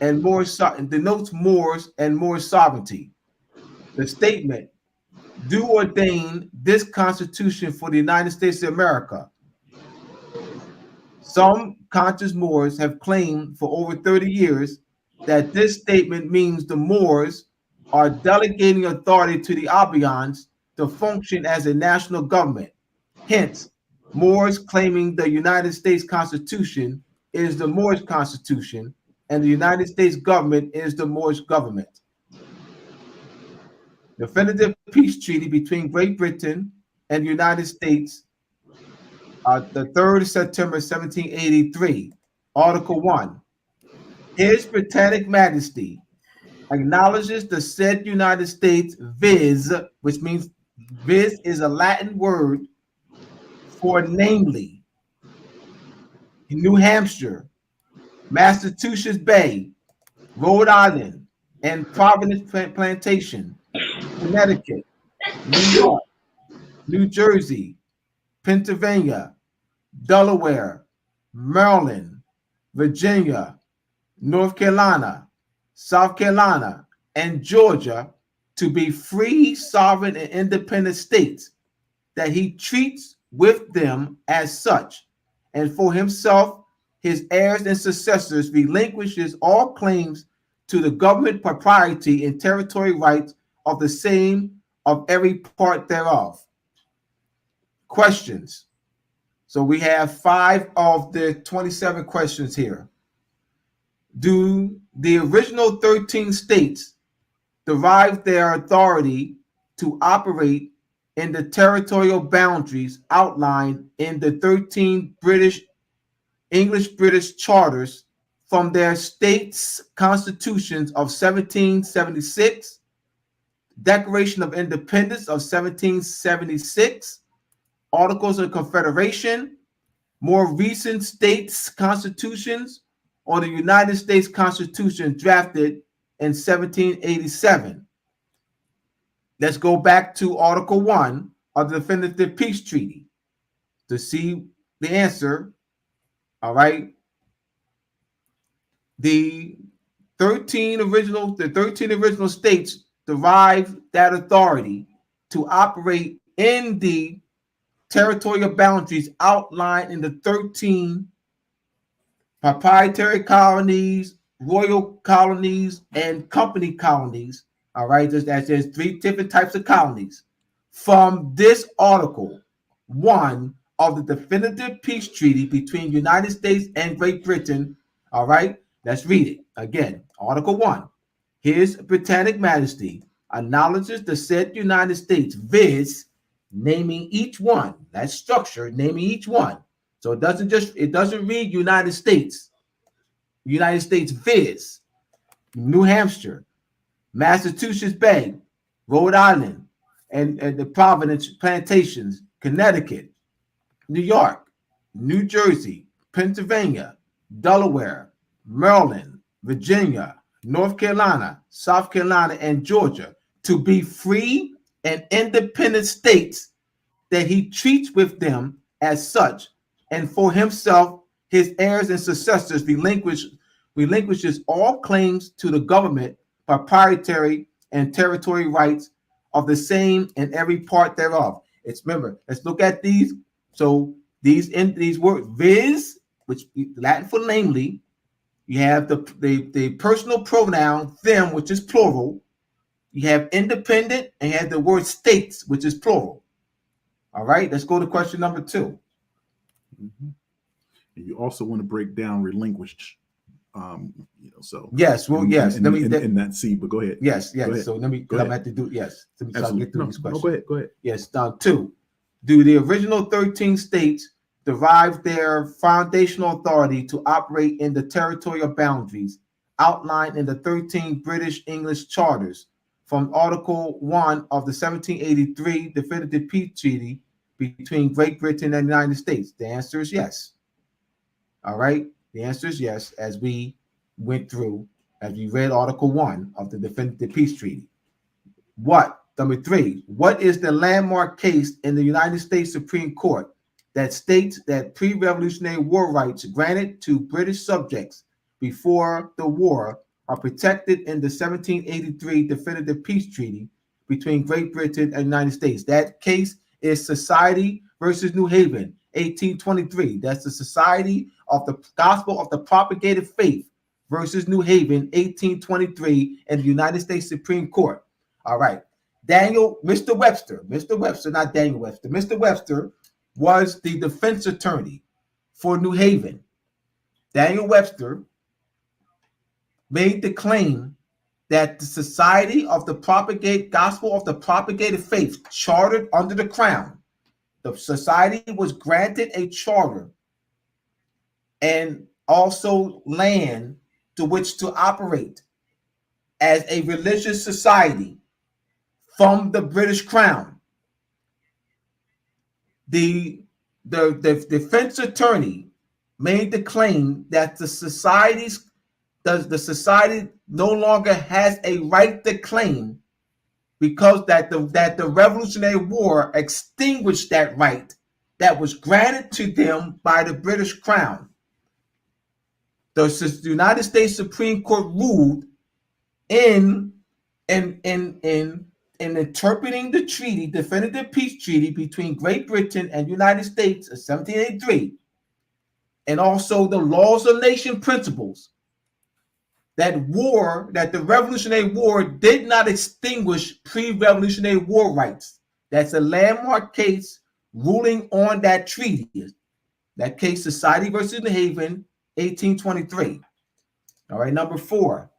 and Moorish sovereignty. The statement, do ordain this Constitution for the United States of America. Some conscious Moors have claimed for over 30 years that this statement means the Moors are delegating authority to the Albions to function as a national government. Hence, Moors claiming the United States Constitution is the Moorish Constitution, and the United States government is the Moorish government. Definitive Peace Treaty between Great Britain and the United States, the 3rd of September 1783, Article 1. His Britannic Majesty acknowledges the said United States, viz., which means viz is a Latin word for namely New Hampshire, Massachusetts Bay, Rhode Island, and Providence Plantation, Connecticut, New York, New Jersey, Pennsylvania, Delaware, Maryland, Virginia, North Carolina, South Carolina, and Georgia to be free, sovereign, and independent states, that he treats with them as such, and for himself, his heirs and successors, relinquishes all claims to the government propriety and territory rights of the same, of every part thereof. Questions. So we have 5 of the 27 questions here. Do the original 13 states derive their authority to operate in the territorial boundaries outlined in the 13 English-British charters from their states' constitutions of 1776, Declaration of Independence of 1776, Articles of Confederation, more recent states' constitutions, or the United States Constitution drafted in 1787? Let's go back to Article 1 of the Definitive Peace Treaty to see the answer. All right. The 13 original states derive that authority to operate in the territorial boundaries outlined in the 13 proprietary colonies, royal colonies, and company colonies. All right, there's 3 different types of colonies. From this Article 1 of the Definitive Peace Treaty between United States and Great Britain. All right, let's read it again. Article 1. His Britannic Majesty acknowledges the said United States, viz., naming each one. That's structure, naming each one. So it doesn't read United States. United States, viz., New Hampshire, Massachusetts Bay, Rhode Island, and the Providence Plantations, Connecticut, New York, New Jersey, Pennsylvania, Delaware, Maryland, Virginia, North Carolina, South Carolina, and Georgia to be free and independent states, that he treats with them as such, and for himself, his heirs and successors, relinquishes all claims to the government proprietary and territory rights of the same and every part thereof. Remember, let's look at these. So these words, viz., which Latin for namely, you have the personal pronoun them, which is plural. You have independent, and you have the word states, which is plural. All right, let's go to question number 2. Mm-hmm. And you also want to break down relinquished. So yes, well, yes. In that C, but go ahead. Yes. Go ahead. So let me come back to do yes. So I get through these questions. Go ahead. Yes. 2. Do the original 13 states derive their foundational authority to operate in the territorial boundaries outlined in the 13 British English charters from Article 1 of the 1783 Definitive Peace Treaty between Great Britain and the United States? The answer is yes. All right. The answer is yes, as we went through, as we read Article 1 of the Definitive Peace Treaty. Number 3, what is the landmark case in the United States Supreme Court that states that pre-Revolutionary War rights granted to British subjects before the war are protected in the 1783 Definitive Peace Treaty between Great Britain and the United States? That case is Society versus New Haven, 1823. That's the Society of the Gospel of the Propagated Faith versus New Haven, 1823, in the United States Supreme Court. All right. Mr. Webster, not Daniel Webster. Mr. Webster was the defense attorney for New Haven. Daniel Webster made the claim that the Society of the Gospel of the Propagated Faith, chartered under the Crown, the society was granted a charter and also land to which to operate as a religious society from the British Crown. The defense attorney made the claim that the society's the society no longer has a right to claim, because that the Revolutionary War extinguished that right that was granted to them by the British Crown. The United States Supreme Court ruled in interpreting the treaty, definitive peace treaty between Great Britain and United States of 1783, and also the laws of nation principles, that the Revolutionary War did not extinguish pre-Revolutionary War rights. That's a landmark case ruling on that treaty. That case, Society versus New Haven, 1823. All right, number 4.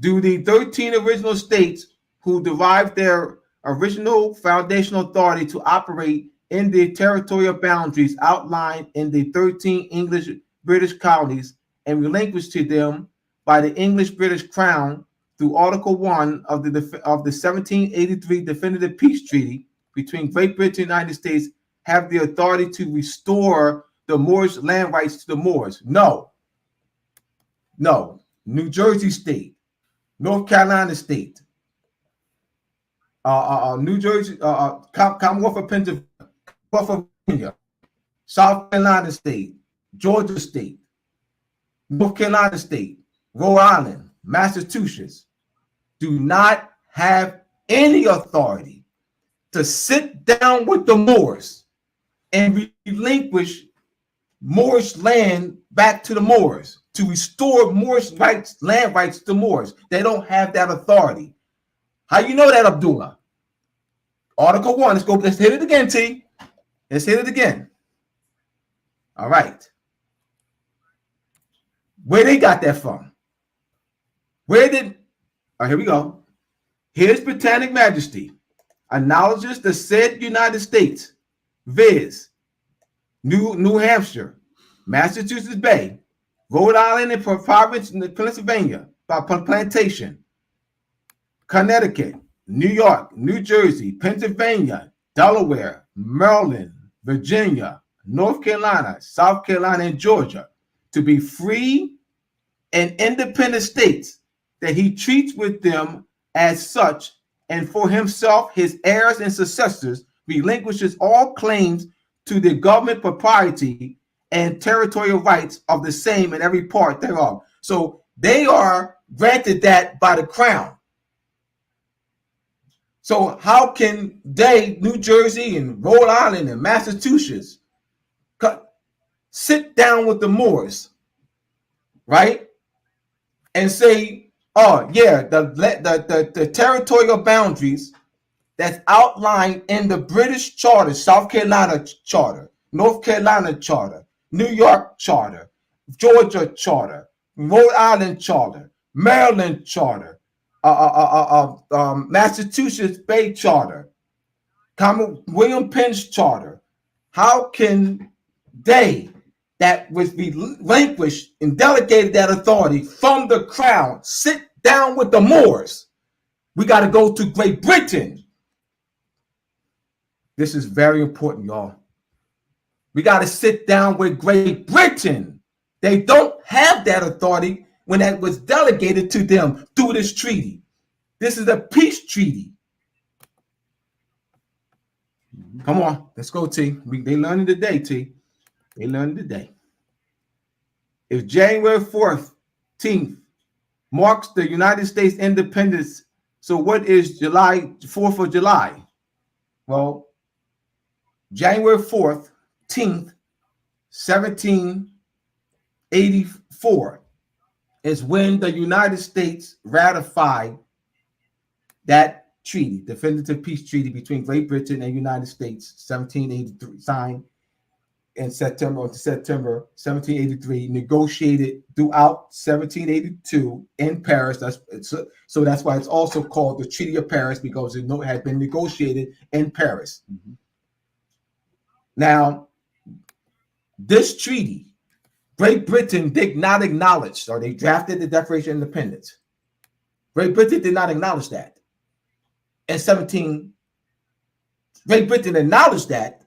Do the 13 original states who derived their original foundational authority to operate in the territorial boundaries outlined in the 13 English British colonies and relinquished to them by the English British Crown through Article 1 of the 1783 Definitive Peace Treaty between Great Britain and the United States have the authority to restore the Moorish land rights to the Moors? No. New Jersey State, North Carolina State, New Jersey, Commonwealth of Pennsylvania, South Carolina State, Georgia State, North Carolina State, Rhode Island, Massachusetts do not have any authority to sit down with the Moors and relinquish Moorish land back to the Moors, to restore Moorish land rights to Moors. They don't have that authority. How you know that, Abdullah? Article 1. Let's hit it again, T. Let's hit it again. All right. Where they got that from? Here we go. His Britannic Majesty acknowledges the said United States, viz. New Hampshire, Massachusetts Bay, Rhode Island and province in Pennsylvania by plantation, Connecticut, New York, New Jersey, Pennsylvania, Delaware, Maryland, Virginia, North Carolina, South Carolina, and Georgia to be free and independent states, that he treats with them as such, and for himself, his heirs and successors, relinquishes all claims to the government propriety and territorial rights of the same in every part thereof. So they are granted that by the crown. So how can they, New Jersey and Rhode Island and Massachusetts, sit down with the Moors, right, and say, oh yeah, the territorial boundaries that's outlined in the British Charter, South Carolina Charter, North Carolina Charter, New York Charter, Georgia Charter, Rhode Island Charter, Maryland Charter, Massachusetts Bay Charter, William Penn's Charter. How can they, that was relinquished and delegated that authority from the crown, sit down with the Moors? We got to go to Great Britain. This is very important, y'all. We got to sit down with Great Britain. They don't have that authority when that was delegated to them through this treaty. This is a peace treaty. Come on, let's go, T. They learning today, T. They learning today. If January 14th marks the United States independence, so what is July 4th of July? Well, January 4th, 1784 is when the United States ratified that treaty, definitive peace treaty between Great Britain and United States, 1783, signed in September 1783, negotiated throughout 1782 in Paris. So that's why it's also called the Treaty of Paris, because it had been negotiated in Paris. Mm-hmm. Now, this treaty, Great Britain did not acknowledge, or they drafted the Declaration of Independence. Great Britain did not acknowledge that. Great Britain acknowledged that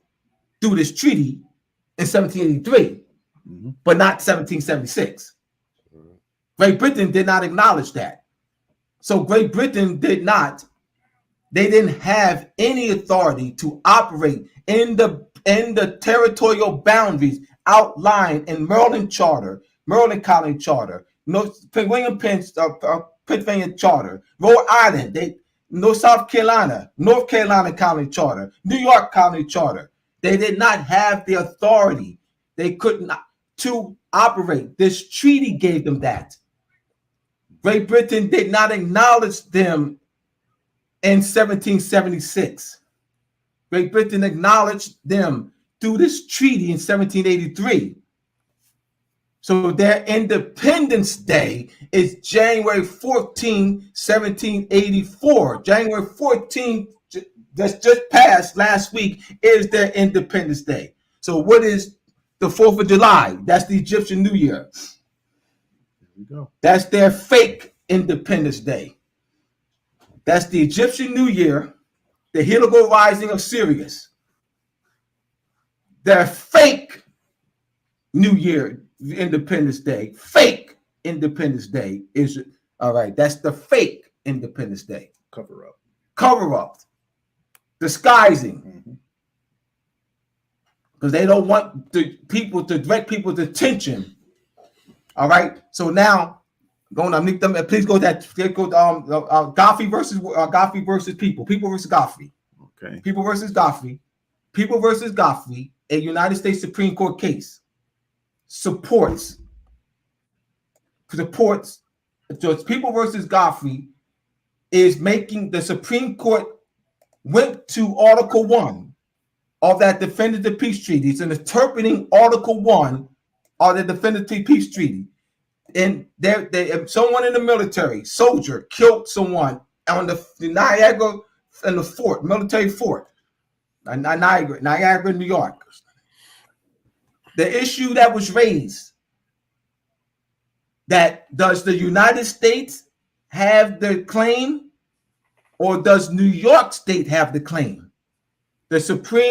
through this treaty in 1783, but not 1776. Great Britain did not acknowledge that. So Great Britain didn't have any authority to operate in the territorial boundaries outlined in Maryland Colony Charter, William Penn, Pennsylvania Charter, Rhode Island, South Carolina, North Carolina Colony Charter, New York Colony Charter. They did not have the authority. They couldn't to operate. This treaty gave them that. Great Britain did not acknowledge them in 1776. Great Britain acknowledged them through this treaty in 1783. So their Independence Day is January 14, 1784. January 14, that's just passed last week, is their Independence Day. So what is the 4th of July? That's the Egyptian New Year. There we go. That's their fake Independence Day. That's the Egyptian New Year, the Heligal Rising of Sirius. Their fake New Year, Independence Day, fake Independence Day is all right. That's the fake Independence Day. Cover up. Cover up. Disguising. Because they don't want the people to direct people's attention. All right. So now, going on, please go that Godfrey versus people. People versus Godfrey. Okay. People versus Godfrey. People versus Godfrey. A United States Supreme Court case supports. So People versus Godfrey is making the Supreme Court went to Article 1 of that definitive peace treaty. It's interpreting Article 1 of the definitive peace treaty. And someone in the military, soldier, killed someone on the Niagara and the fort, military fort, Niagara, New York. The issue that was raised, that does the United States have the claim, or does New York State have the claim? The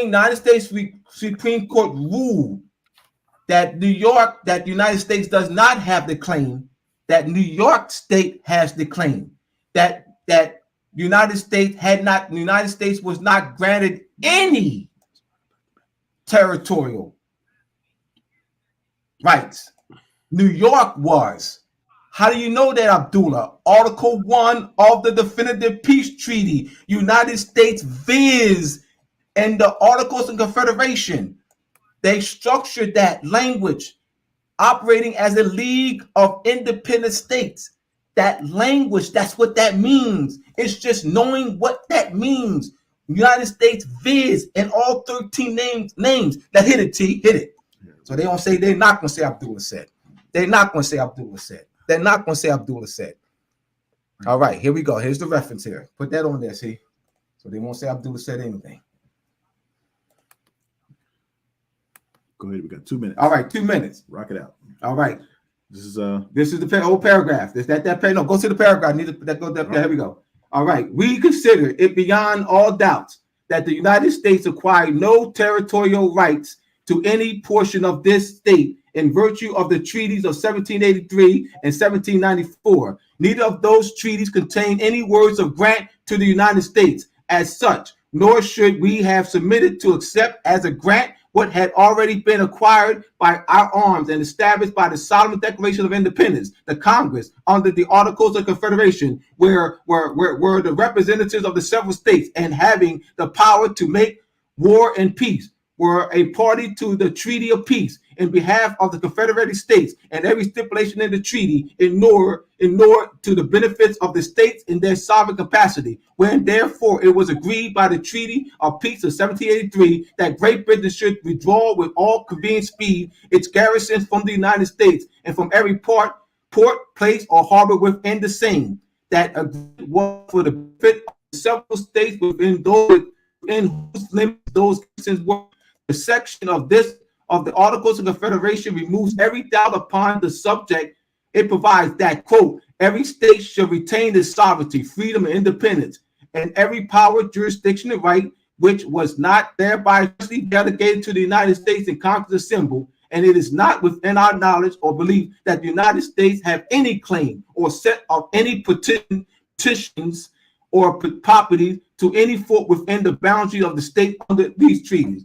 United States Supreme Court ruled that the United States does not have the claim, that New York State has the claim, that United States was not granted any territorial rights. New York was. How do you know that, Abdullah? Article 1 of the definitive peace treaty, United States viz. And the Articles of Confederation. They structured that language, operating as a league of independent states. That language, that's what that means. It's just knowing what that means. United States viz. And all 13 names that hit it, T, hit it. So they're not going to say Abdullah said. They're not going to say Abdullah said. They're not going to say Abdullah said. All right, here we go. Here's the reference here. Put that on there, see? So they won't say Abdullah said anything. Go ahead. We got 2 minutes. All right, 2 minutes. Rock it out. All right. This is the whole paragraph. Is that paragraph? No, go to the paragraph. Here we go. All right. We consider it beyond all doubt that the United States acquired no territorial rights to any portion of this state in virtue of the treaties of 1783 and 1794. Neither of those treaties contain any words of grant to the United States as such, nor should we have submitted to accept as a grant what had already been acquired by our arms and established by the solemn Declaration of Independence, the Congress, under the Articles of Confederation, where the representatives of the several states and having the power to make war and peace were a party to the Treaty of Peace in behalf of the Confederated States, and every stipulation in the treaty inured to the benefits of the states in their sovereign capacity. When therefore it was agreed by the Treaty of Peace of 1783 that Great Britain should withdraw with all convenient speed its garrisons from the United States and from every port, place, or harbor within the same, that agreement was for the benefit of several states within whose limits those garrisons were. The section of the Articles of Confederation removes every doubt upon the subject. It provides that, quote, every state shall retain its sovereignty, freedom, and independence, and every power, jurisdiction, and right which was not thereby delegated to the United States in Congress assembled, and it is not within our knowledge or belief that the United States have any claim or set of any petitions or property to any fort within the boundary of the state under these treaties.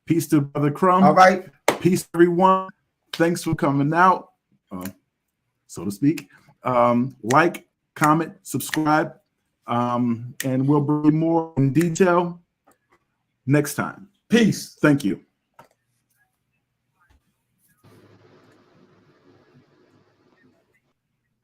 Peace to Brother Crumb. All right. Peace, everyone. Thanks for coming out, so to speak. Like, comment, subscribe, and we'll bring more in detail next time. Peace. Thank you.